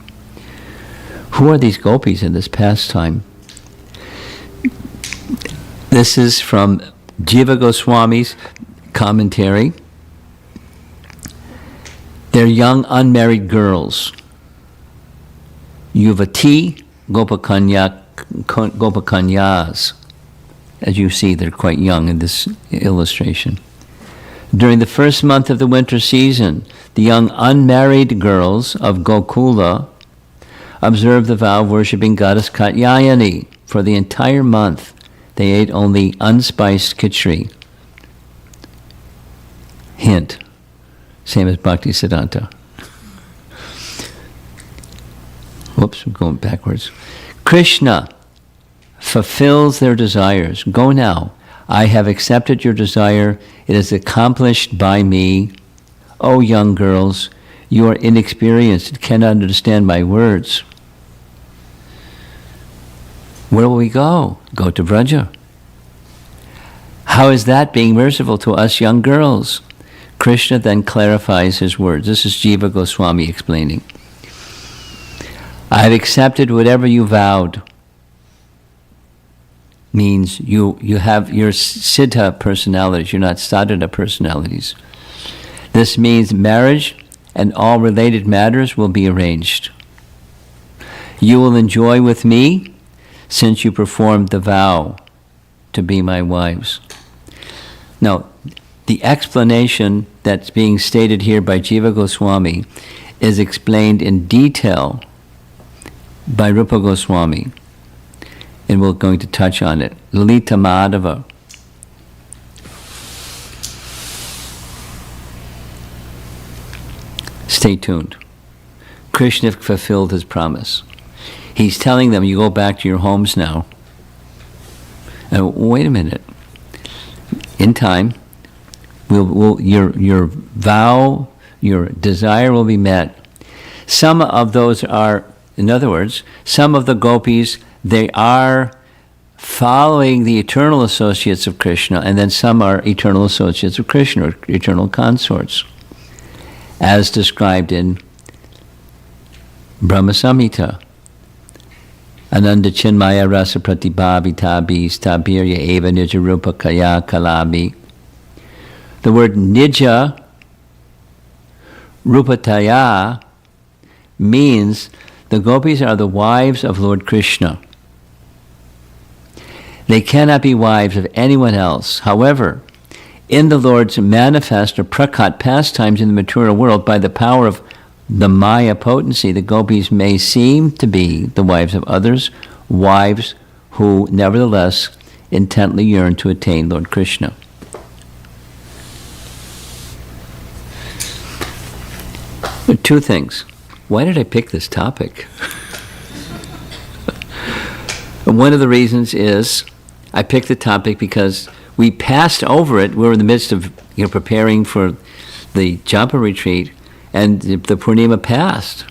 Who are these gopis in this pastime? This is from Jiva Goswami's commentary. They're young unmarried girls. Yuvati Gopakanyas. As you see, they're quite young in this illustration. During the first month of the winter season, the young unmarried girls of Gokula observed the vow of worshipping goddess Katyayani. For the entire month, they ate only unspiced khichdi. Hint, same as Bhakti Siddhanta. Whoops, I'm going backwards. Krishna fulfills their desires. Go now. I have accepted your desire. It is accomplished by me. O young girls, you are inexperienced and cannot understand my words. Where will we go? Go to Vraja. How is that being merciful to us young girls? Krishna then clarifies his words. This is Jiva Goswami explaining. I have accepted whatever you vowed. Means you have your siddha personalities, you're not sadhana personalities. This means marriage and all related matters will be arranged. You will enjoy with me since you performed the vow to be my wives. Now, the explanation that's being stated here by Jiva Goswami is explained in detail by Rupa Goswami, and we're going to touch on it. Lalita Madhava. Stay tuned. Krishna fulfilled his promise. He's telling them, you go back to your homes now. And wait a minute. In time, your vow, your desire will be met. Some of those are, in other words, some of the gopis, they are following the eternal associates of Krishna, and then some are eternal associates of Krishna, or eternal consorts, as described in Brahma Samhita. Ananda Chinmaya Rasa Pratibhavitabi Stabirya Eva Nija Rupa Kaya Kalabi. The word Nija Rupataya means the gopis are the wives of Lord Krishna. They cannot be wives of anyone else. However, in the Lord's manifest or prakat pastimes in the material world, by the power of the Maya potency, the gopis may seem to be the wives of others, wives who nevertheless intently yearn to attain Lord Krishna. Two things. Why did I pick this topic? One of the reasons is I picked the topic because we passed over it. We're in the midst of preparing for the Japa retreat, and the Purnima passed.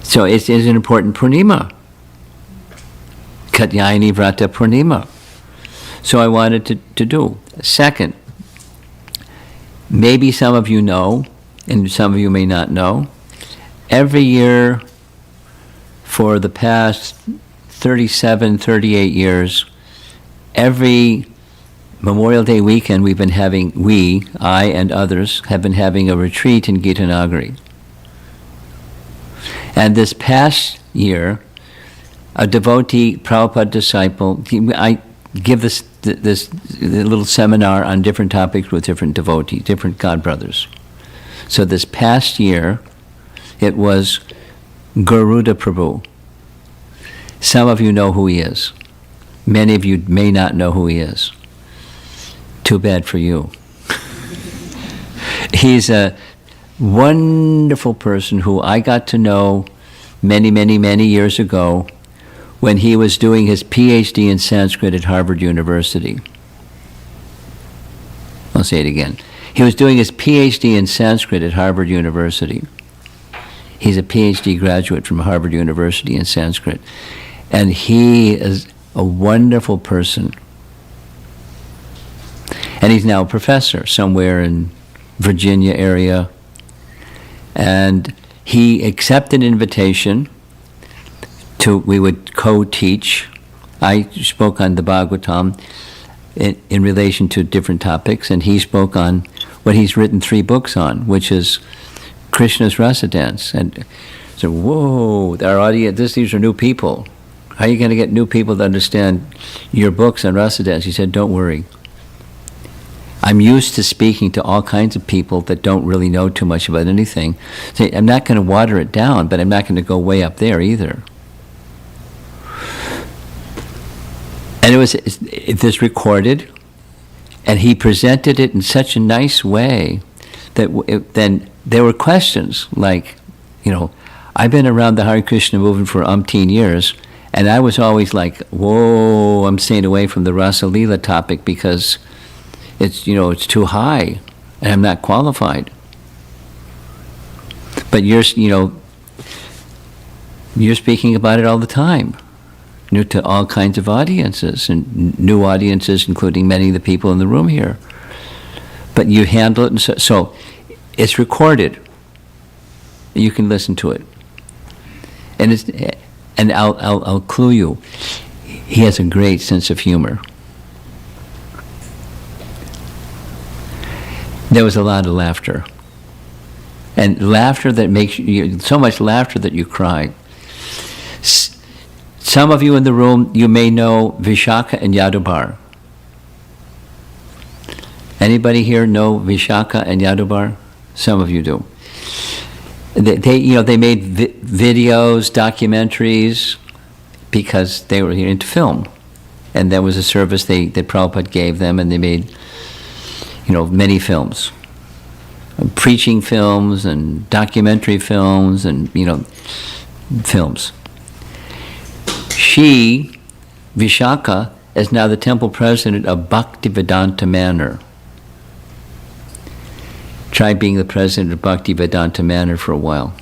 So it is an important Purnima. Katyayani Vrata Purnima. So I wanted to do. Second, maybe some of you know, and some of you may not know, every year for the past 37, 38 years, every Memorial Day weekend we've been having, I and others, have been having a retreat in Gita Nagari. And this past year, a devotee, Prabhupada disciple, I give this little seminar on different topics with different devotees, different godbrothers. So this past year, it was Garuda Prabhu. Some of you know who he is. Many of you may not know who he is. Too bad for you. He's a wonderful person who I got to know many, many, many years ago when he was doing his PhD in Sanskrit at Harvard University. I'll say it again. He was doing his PhD in Sanskrit at Harvard University. He's a PhD graduate from Harvard University in Sanskrit. And he is a wonderful person. And he's now a professor somewhere in Virginia area. And he accepted an invitation we would co-teach. I spoke on the Bhagavatam in relation to different topics, and he spoke on what he's written 3 books on, which is Krishna's Rasa Dance. And so, whoa, our audience, these are new people. How are you going to get new people to understand your books on Rasa Dance? He said, don't worry. I'm used to speaking to all kinds of people that don't really know too much about anything. So I'm not going to water it down, but I'm not going to go way up there either. And it was this recorded, and he presented it in such a nice way that then there were questions like, I've been around the Hare Krishna movement for umpteen years, and I was always like, whoa, I'm staying away from the Rasa Leela topic because it's too high, and I'm not qualified. But you're speaking about it all the time, to all kinds of audiences, and new audiences, including many of the people in the room here. But you handle it, and so it's recorded. You can listen to it, and I'll clue you. He has a great sense of humor. There was a lot of laughter. And laughter that makes you, so much laughter that you cry. Some of you in the room, you may know Vishaka and Yadubar. Anybody here know Vishaka and Yadubar? Some of you do. They made videos, documentaries, because they were into film. And that was a service that Prabhupada gave them, and they made, many films. Preaching films and documentary films and, films. She, Vishaka, is now the temple president of Bhaktivedanta Manor. Try being the president of Bhaktivedanta Manor for a while.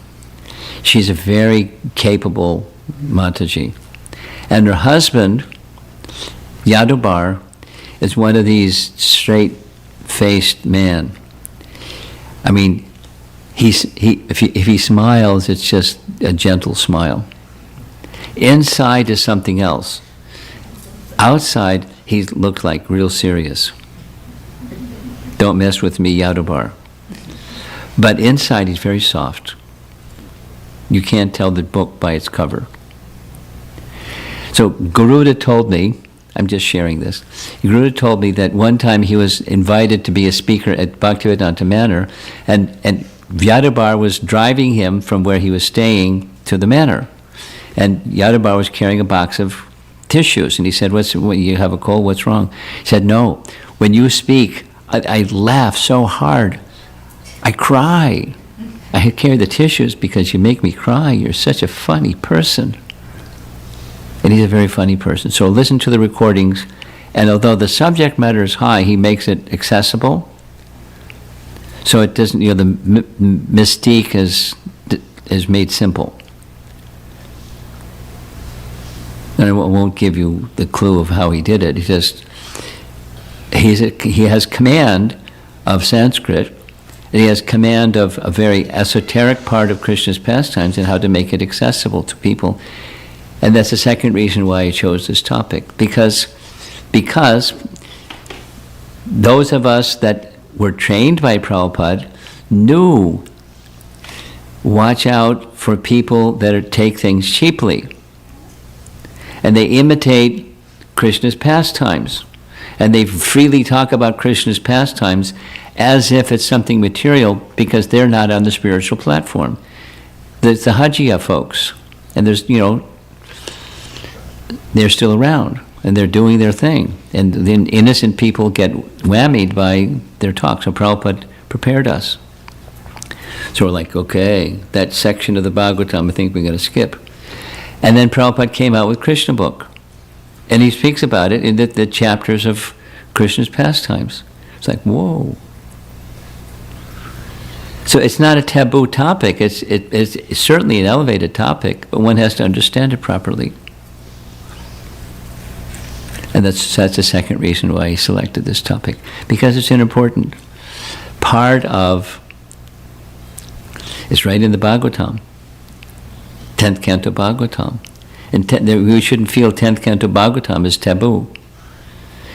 She's a very capable Mataji. And her husband, Yadubar, is one of these straight-faced men. I mean, if he smiles, it's just a gentle smile. Inside is something else. Outside, he looked like real serious. Don't mess with me, Yadubar. But inside, he's very soft. You can't tell the book by its cover. So Garuda told me, I'm just sharing this, Garuda told me that one time he was invited to be a speaker at Bhaktivedanta Manor, and Yadubar was driving him from where he was staying to the manor. And Yadubar was carrying a box of tissues, and he said, you have a cold, what's wrong? He said, no, when you speak, I laugh so hard, I cry. I carry the tissues because you make me cry. You're such a funny person. And he's a very funny person. So listen to the recordings, and although the subject matter is high, he makes it accessible. So it doesn't, the mystique is made simple. And I won't give you the clue of how he did it. He has command of Sanskrit. He has command of a very esoteric part of Krishna's pastimes and how to make it accessible to people. And that's the second reason why I chose this topic. Because those of us that were trained by Prabhupada knew, watch out for people that take things cheaply. And they imitate Krishna's pastimes. And they freely talk about Krishna's pastimes as if it's something material because they're not on the spiritual platform. There's the Hajiya folks. And there's, they're still around. And they're doing their thing. And then innocent people get whammied by their talk. So Prabhupada prepared us. So we're like, okay, that section of the Bhagavatam I think we're going to skip. And then Prabhupada came out with Krishna book. And he speaks about it in the chapters of Krishna's pastimes. It's like, whoa. So it's not a taboo topic. It's certainly an elevated topic, but one has to understand it properly. And that's the second reason why he selected this topic, because it's an important part of, it's right in the Bhagavatam, 10th Canto Bhagavatam. And we shouldn't feel 10th Canto Bhagavatam is taboo.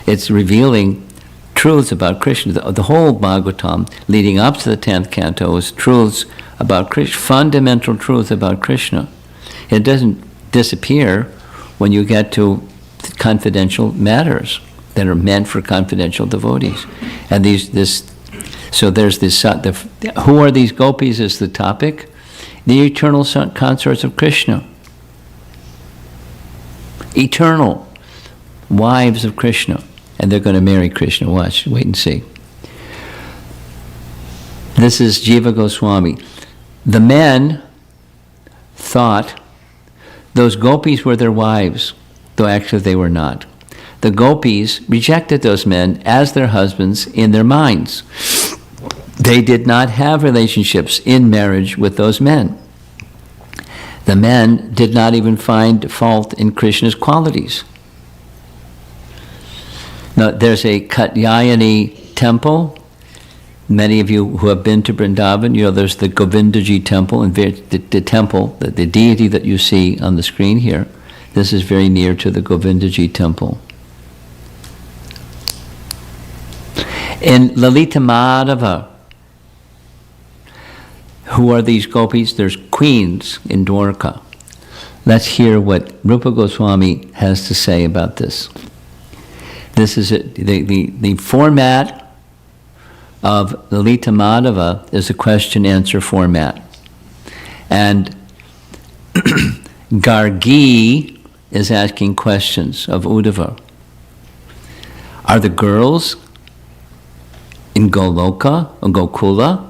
It's revealing truths about Krishna. The whole Bhagavatam leading up to the 10th Canto is truths about Krishna, fundamental truth about Krishna. It doesn't disappear when you get to confidential matters that are meant for confidential devotees. And so there's this, who are these gopis is the topic. The eternal consorts of Krishna. Eternal wives of Krishna. And they're going to marry Krishna. Watch, wait and see. This is Jiva Goswami. The men thought those gopis were their wives, though actually they were not. The gopis rejected those men as their husbands in their minds. They did not have relationships in marriage with those men. The men did not even find fault in Krishna's qualities. Now, there's a Katyayani temple. Many of you who have been to Vrindavan, there's the Govindaji temple, and the temple, the deity that you see on the screen here. This is very near to the Govindaji temple. In Lalita Madhava, who are these gopis? There's queens in Dwarka. Let's hear what Rupa Goswami has to say about this. This is the format of Lalita Madhava is a question-answer format. And Gargi is asking questions of Uddhava. Are the girls in Goloka or Gokula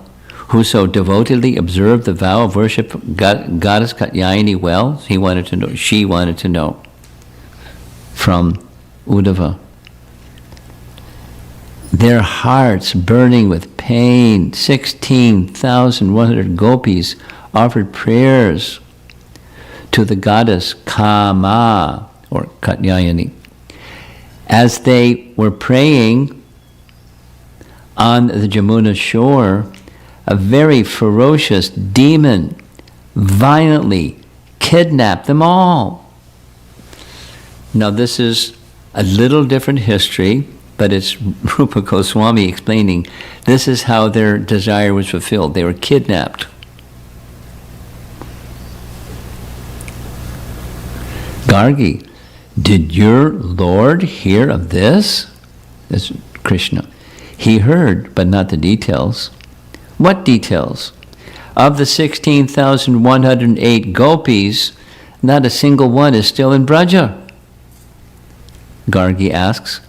who so devotedly observed the vow of worship goddess Katyayani well? She wanted to know from Uddhava. Their hearts burning with pain, 16,100 gopis offered prayers to the goddess Kama, or Katyayani. As they were praying on the Jamuna shore, a very ferocious demon violently kidnapped them all. Now this is a little different history, but it's Rupa Goswami explaining this is how their desire was fulfilled. They were kidnapped. Gargi, did your Lord hear of this? That's Krishna. He heard, but not the details. What details? Of the 16,108 gopis, not a single one is still in Braja. Gargi asks,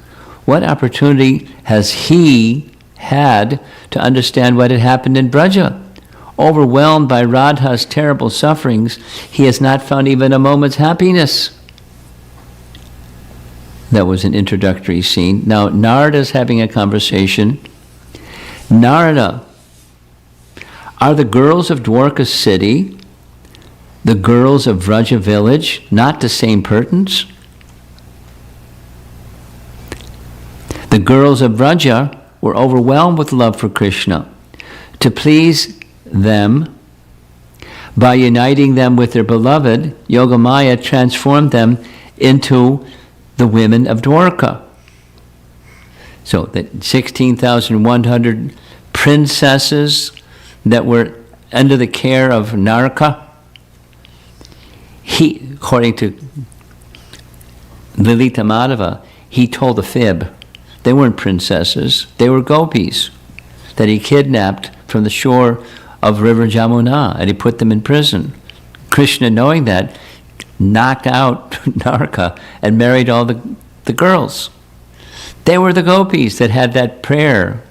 what opportunity has he had to understand what had happened in Braja? Overwhelmed by Radha's terrible sufferings, he has not found even a moment's happiness. That was an introductory scene. Now Narada is having a conversation. Narada, are the girls of Dwarka city the girls of Vraja village not the same persons? The girls of Vraja were overwhelmed with love for Krishna. To please them, by uniting them with their beloved, Yogamaya transformed them into the women of Dwarka. So the 16,100 princesses that were under the care of Naraka, he, according to Lalita Madhava, he told a fib. They weren't princesses, they were gopis that he kidnapped from the shore of River Jamuna, and he put them in prison. Krishna, knowing that, knocked out Naraka and married all the girls. They were the gopis that had that prayer,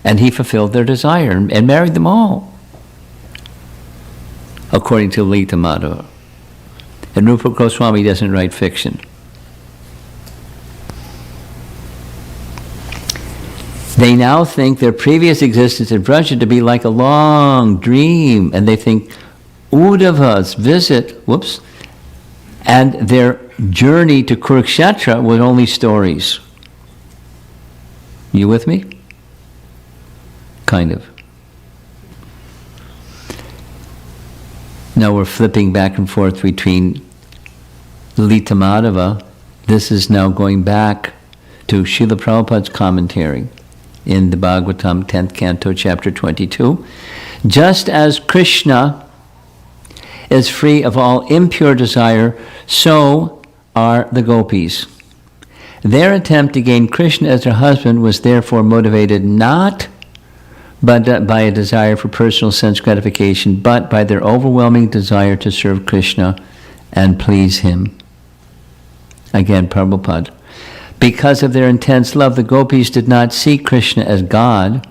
and he fulfilled their desire and married them all, according to Lalita Madhava. And Rupa Goswami doesn't write fiction. They now think their previous existence in Vraja to be like a long dream, and they think Uddhava's visit, and their journey to Kurukshetra was only stories. You with me? Kind of. Now we're flipping back and forth between Lalita Madhava. This is now going back to Srila Prabhupada's commentary in the Bhagavatam, 10th canto, chapter 22. Just as Krishna is free of all impure desire, so are the gopis. Their attempt to gain Krishna as their husband was therefore motivated not by a desire for personal sense gratification, but by their overwhelming desire to serve Krishna and please him. Again, Prabhupada. Because of their intense love, the gopis did not see Krishna as God,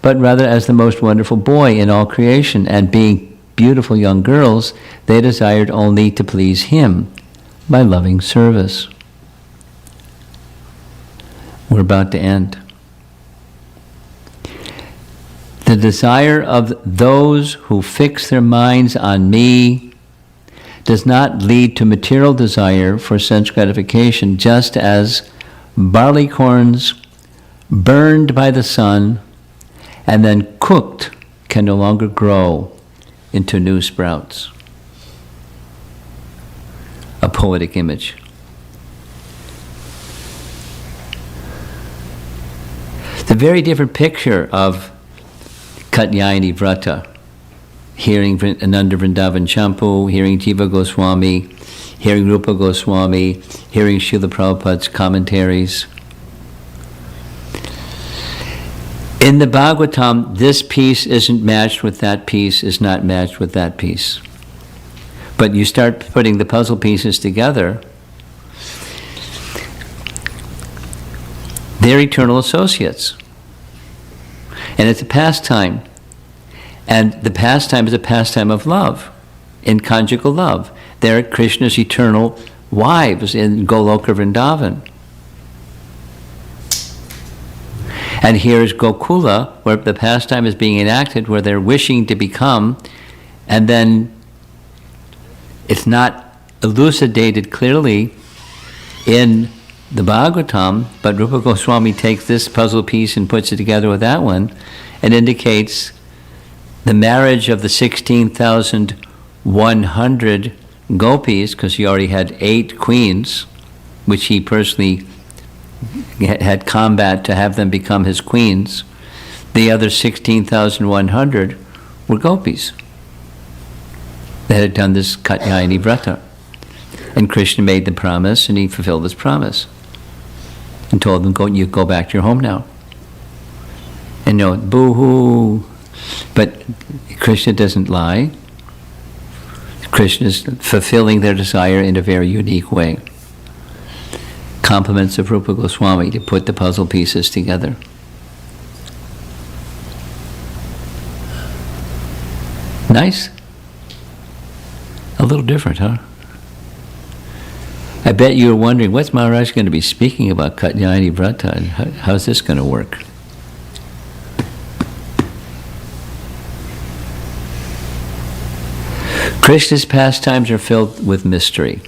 but rather as the most wonderful boy in all creation, and being beautiful young girls, they desired only to please him by loving service. We're about to end. The desire of those who fix their minds on me does not lead to material desire for sense gratification, just as barley corns burned by the sun and then cooked can no longer grow into new sprouts. A poetic image. It's a very different picture of Katyayani Vrata. Hearing Ananda Vrindavan Champu, hearing Jiva Goswami, hearing Rupa Goswami, hearing Srila Prabhupada's commentaries. In the Bhagavatam, this piece isn't matched with that piece, is not matched with that piece. But you start putting the puzzle pieces together, they're eternal associates. And it's a pastime. And the pastime is a pastime of love, in conjugal love. They're Krishna's eternal wives in Goloka Vrindavan. And here's Gokula, where the pastime is being enacted, where they're wishing to become, and then it's not elucidated clearly in the Bhagavatam, but Rupa Goswami takes this puzzle piece and puts it together with that one, and indicates the marriage of the 16,100 gopis, because he already had 8 queens, which he personally had combat to have them become his queens. The other 16,100 were gopis that had done this Katyayani Vrata. And Krishna made the promise, and he fulfilled his promise. And told them, you go back to your home now. And boo-hoo. But Krishna doesn't lie. Krishna is fulfilling their desire in a very unique way. Compliments of Rupa Goswami to put the puzzle pieces together. Nice? A little different, huh? I bet you were wondering, what's Maharaj going to be speaking about Katyayani Vrata, and how's this going to work? Krishna's pastimes are filled with mystery.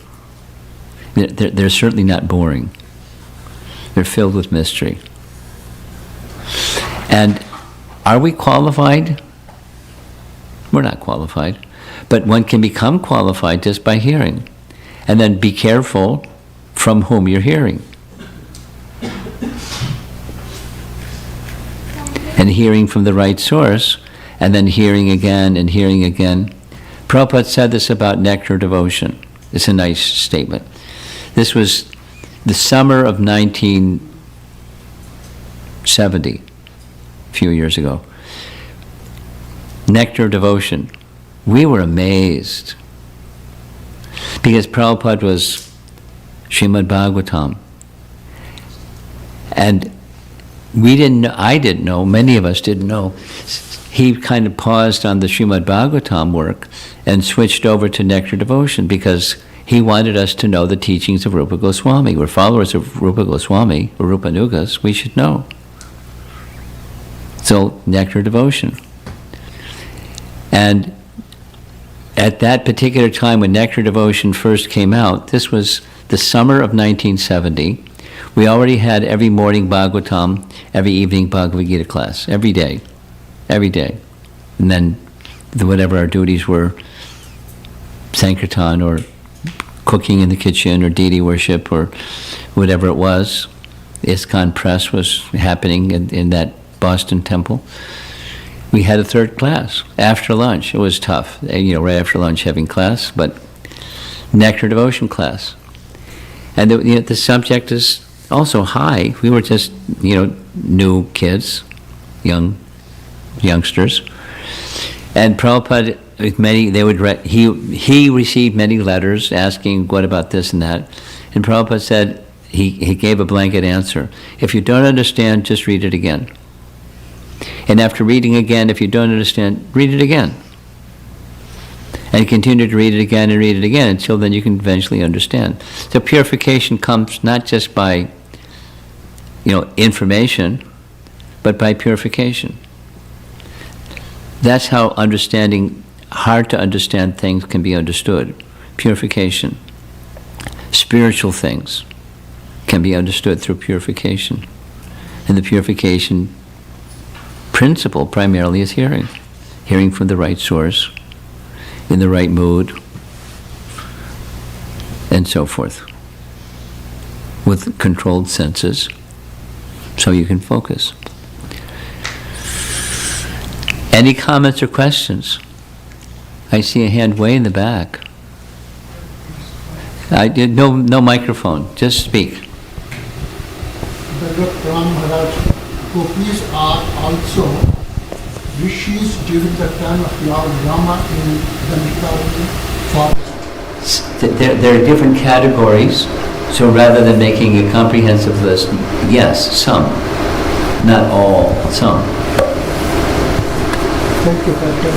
They're certainly not boring. They're filled with mystery. And are we qualified? We're not qualified. But one can become qualified just by hearing. And then be careful from whom you're hearing. And hearing from the right source, and then hearing again and hearing again. Prabhupada said this about nectar devotion. It's a nice statement. This was the summer of 1970, a few years ago. Nectar devotion. We were amazed. Because Prabhupada was Srimad Bhagavatam. And we didn't know, I didn't know, many of us didn't know. He kind of paused on the Srimad Bhagavatam work and switched over to Nectar Devotion because he wanted us to know the teachings of Rupa Goswami. We're followers of Rupa Goswami, or Rupa Nugas, we should know. So, Nectar Devotion. And at that particular time when Nectar Devotion first came out, this was the summer of 1970, we already had every morning Bhagavatam, every evening Bhagavad Gita class, every day. And then whatever our duties were, Sankirtan or cooking in the kitchen or deity worship or whatever it was. ISKCON press was happening in that Boston temple. We had a third class after lunch. It was tough, right after lunch having class, but Nectar Devotion class. And the subject is also high. We were just, new kids, youngsters. And Prabhupada, he received many letters asking, what about this and that? And Prabhupada said, he gave a blanket answer. If you don't understand, just read it again. And after reading again, if you don't understand, read it again. And continue to read it again and read it again until then you can eventually understand. So purification comes not just by, information, but by purification. That's how hard to understand things can be understood. Purification. Spiritual things can be understood through purification. And the purification principle primarily is hearing. Hearing from the right source, in the right mood, and so forth. With controlled senses, so you can focus. Any comments or questions? I see a hand way in the back. No microphone, just speak. Ram Maharaj gopis are also rishis during the time of Lord Rama in the Katyayani forest. There are different categories, so rather than making a comprehensive list, yes, some. Not all, some. Thank you, Captain.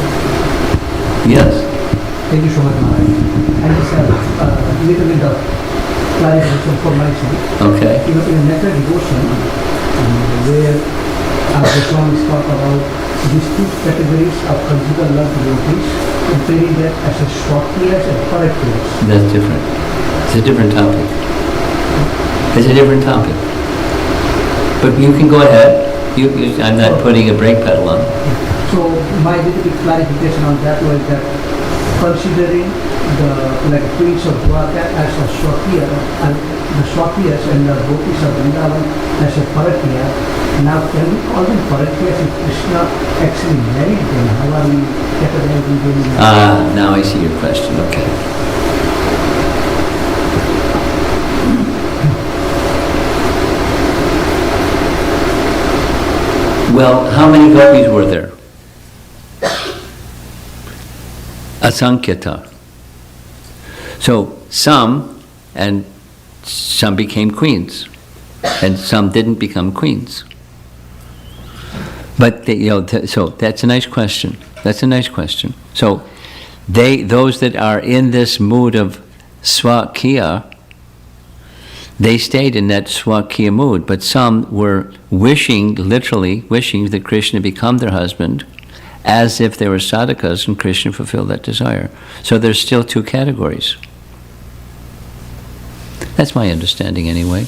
Yes. Thank you so much, Maharaj. I just have a little bit of clarification for myself. Okay. In metta devotion, where the Swami talk about these two categories of conjugal love devotees, comparing that as a Swakiyas and Parakiyas. That's different. It's a different topic. It's a different topic. But you can go ahead. I'm not putting a brake pedal on. So my little bit clarification on that was that considering the queens of Vrata as a Swakiya, and the Swakiyas and the gopis of Vrindavan as a Parakiya, now can we call them Parakiyas if Krishna actually married them? How are we categorizing them? Now I see your question. Okay. Well, how many gopis were there? Asankhya. So some became queens, and some didn't become queens. But so that's a nice question. That's a nice question. So those that are in this mood of swakiya, they stayed in that swakiya mood, but some were literally wishing that Krishna become their husband, as if they were sadhakas and Krishna fulfilled that desire. So there's still two categories. That's my understanding anyway.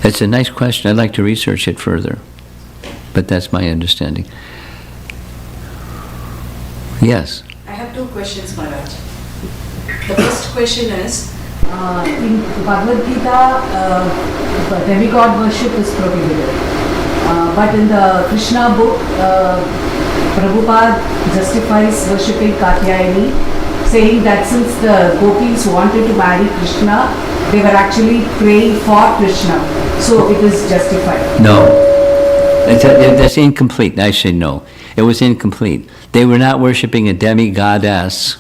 It's a nice question. I'd like to research it further, but that's my understanding. Yes? I have two questions, Maharaj. The first question is, in Bhagavad Gita, demigod worship is prohibited. But in the Krishna book, Prabhupada justifies worshipping Katyayani, saying that since the gopis wanted to marry Krishna, they were actually praying for Krishna. So it is justified. No. That's incomplete. I say no. It was incomplete. They were not worshipping a demigoddess.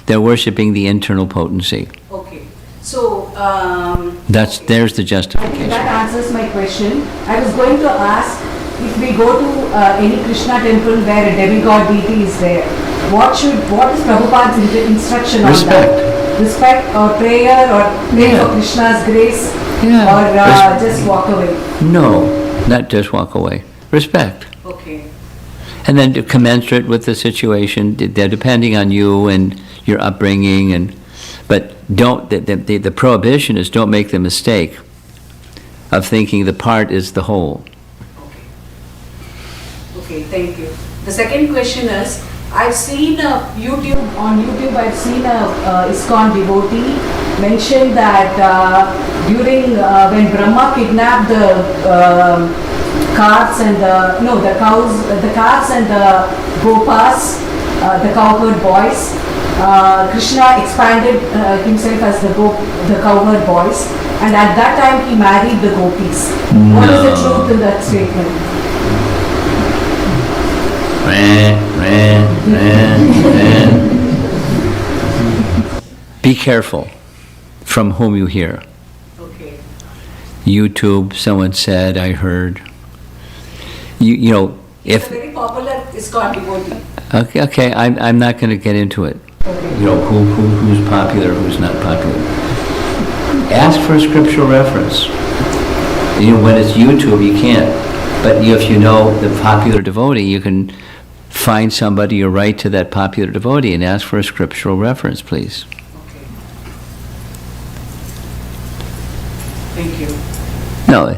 They're worshipping the internal potency. Okay. So, There's the justification. that answers my question. I was going to ask, if we go to any Krishna temple where a demigod deity is there, what is Prabhupada's instruction on that? Respect or prayer or pray for Krishna's grace or just walk away? No, not just walk away. Respect. Okay. And then commensurate with the situation, depending on you and your upbringing, but don't. The prohibition is don't make the mistake of thinking the part is the whole. Okay, thank you. The second question is, I've seen on YouTube, I've seen a ISKCON devotee mention that during when Brahma kidnapped the calves and the calves and the gopas, the cowherd boys, Krishna expanded himself as the cowherd boys, and at that time he married the gopis. No. What is the truth in that statement? Be careful from whom you hear. Okay. YouTube, someone said, I heard. You know, if... It's a very popular ISKCON devotee. Okay, I'm not going to get into it. Okay. You know, who's popular, who's not popular. Ask for a scriptural reference. You know, when it's YouTube, you can't. But if you know the popular devotee, you can find somebody or write to that popular devotee and ask for a scriptural reference, please. Okay. Thank you. No,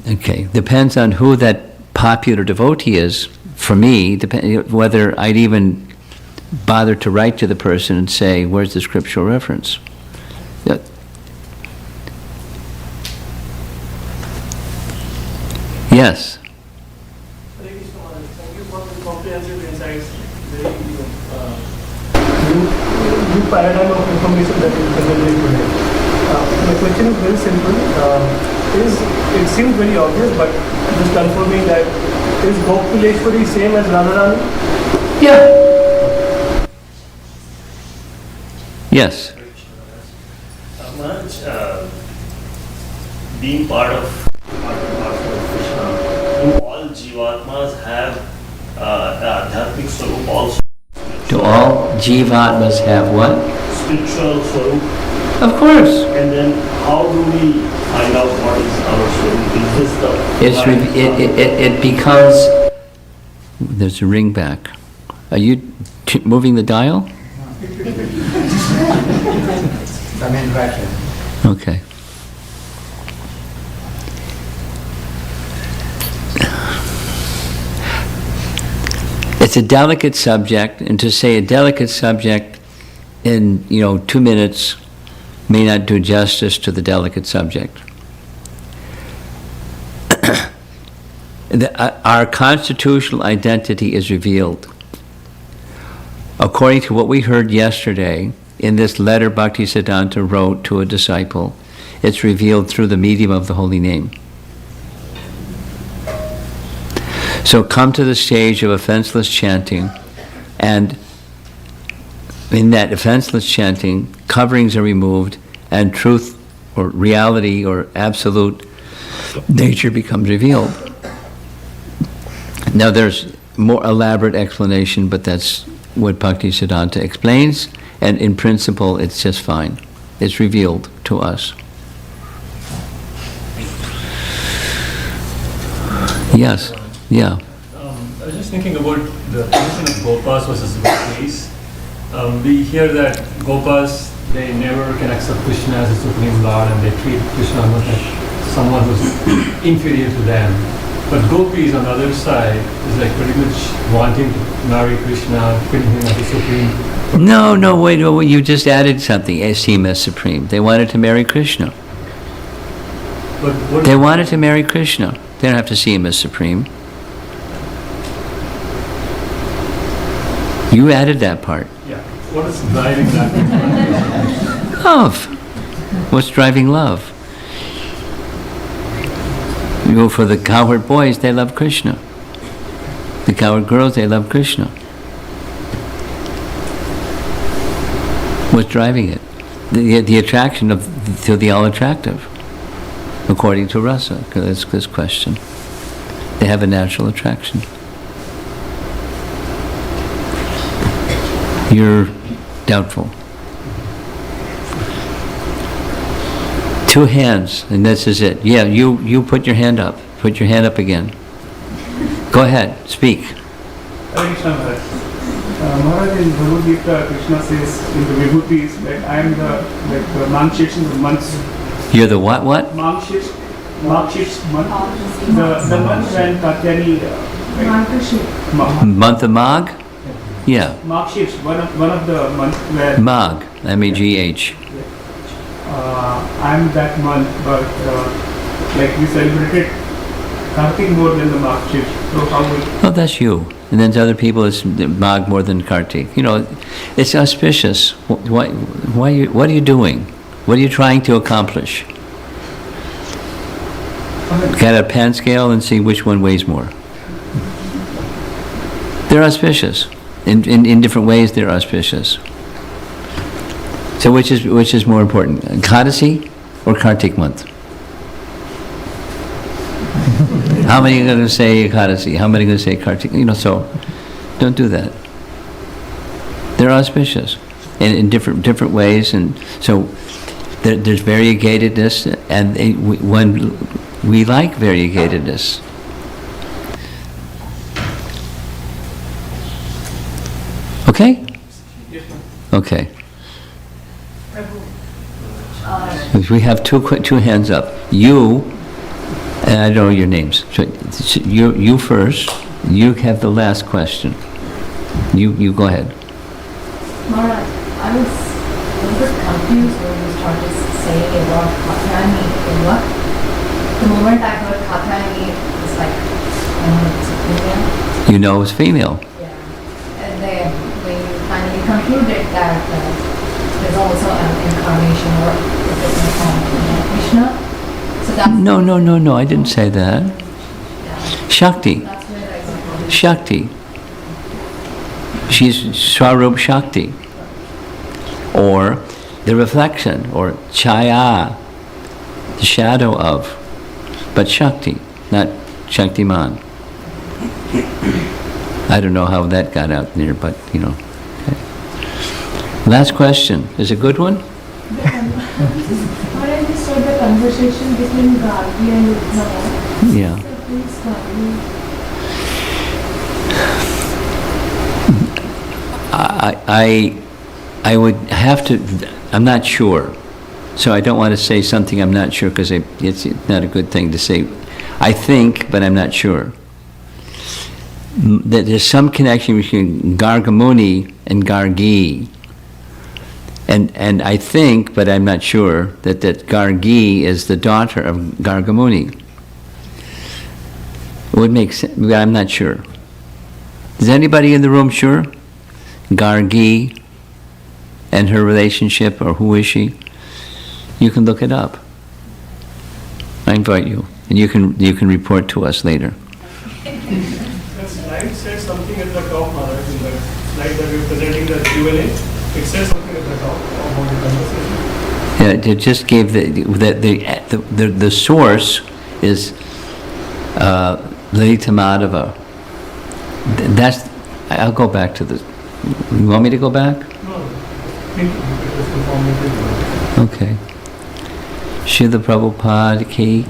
okay, depends on who that popular devotee is. For me, whether I'd even bother to write to the person and say, where's the scriptural reference? Yes. Thank you for the comprehensive insights. Very new paradigm of information that is presented today. The question is very simple. Is it seems very obvious, but just confirming that is Gopaleshwari same as Radharani? Yeah. Yes. Maharaj, being part of Krishna, do all Jivatmas have Adhyatmic Swarup also? Do all Jivatmas have what? Spiritual Swarup. Of course. And then how do we find out what is our Swarup? Is this the... It becomes... There's a ring back. Are you moving the dial? Some interaction. Okay. It's a delicate subject, and to say a delicate subject in 2 minutes may not do justice to the delicate subject. Our constitutional identity is revealed. According to what we heard yesterday, in this letter Bhaktisiddhanta wrote to a disciple, it's revealed through the medium of the holy name. So come to the stage of offenseless chanting, and in that offenseless chanting, coverings are removed, and truth or reality or absolute nature becomes revealed. Now there's more elaborate explanation, but that's what Bhaktisiddhanta explains, and in principle it's just fine. It's revealed to us. Yes, yeah. I was just thinking about the position of Gopas versus Gopis. We hear that Gopas, they never can accept Krishna as a supreme lord, and they treat Krishna almost like someone who's inferior to them. But Gopis on the other side is like pretty much wanting to marry Krishna, treating him as a supreme. No, wait, you just added something, esteem as supreme. They wanted to marry Krishna. But what They wanted to marry Krishna. They don't have to see him as supreme. You added that part. Yeah. What is driving that? Love. What's driving love? You go for the cowherd boys, they love Krishna. The cowherd girls, they love Krishna. What's driving it? The attraction to the all-attractive, according to Rasa, that's this question. They have a natural attraction. You're doubtful. 2 hands, and this is it. Yeah, you put your hand up. Put your hand up again. Go ahead, speak. Hare Krishna Maharaj. Maharaj, in Bhagavad Gita, Krishna says in the Vibhutis that I am the Mankshish in the months. You're the what? Mankshish month. The month when Katyayani. Month of Magh? Yeah. Mankshish, one of the months where. Magh, M-A-G-H. I'm that month, but like we celebrated Kartik more than the Mankshish. So how we. Oh, that's you. And then to other people, it's Magh more than Kartik. It's auspicious. What are you doing? What are you trying to accomplish? Get a pan scale and see which one weighs more. They're auspicious. In different ways, they're auspicious. So which is more important, Ekadasi or Kartik month? How many are going to say Ekadasi? How many are going to say Kartik? So don't do that. They're auspicious in different ways, and so there's variegatedness, and when we like variegatedness. Okay? Okay. We have two hands up. You, and I don't know your names. So you first. You have the last question. You go ahead. Maharaj, I was a little bit confused when you started saying about Katyayani in what? The moment I heard Katyayani, it's like, it's a female. You know it's female. Yeah. And then when you finally concluded that there's also an incarnation or a different form of Krishna. So So that's. No, I didn't say that. Yeah, Shakti. that's where I got it. Shakti. She's Swarup Shakti. Or the reflection, or Chaya, the shadow of. But Shakti, not Shaktiman. I don't know how that got out there, but you know. Okay. Last question. Is a good one? What I just heard the conversation between Gargi and Uddhava. Yeah. So please, Gargi. I would have to, I'm not sure. So I don't want to say something I'm not sure because it's not a good thing to say. I think, but I'm not sure. That there's some connection between Gargamuni and Gargi. And I think, but I'm not sure, that Gargi is the daughter of Gargamuni. It would make sense, but I'm not sure. Is anybody in the room sure? Gargi and her relationship, or who is she? You can look it up. I invite you, and you can report to us later. The slide said something at the top, Maharaj, in the slide that we were presenting the Q&A. It says something at the top about the conversation. Yeah, it just gave the source is Lalita Madhava. That's, I'll go back to the, you want me to go back? No, thank you. It was informative. Okay. Srila Prabhupada ki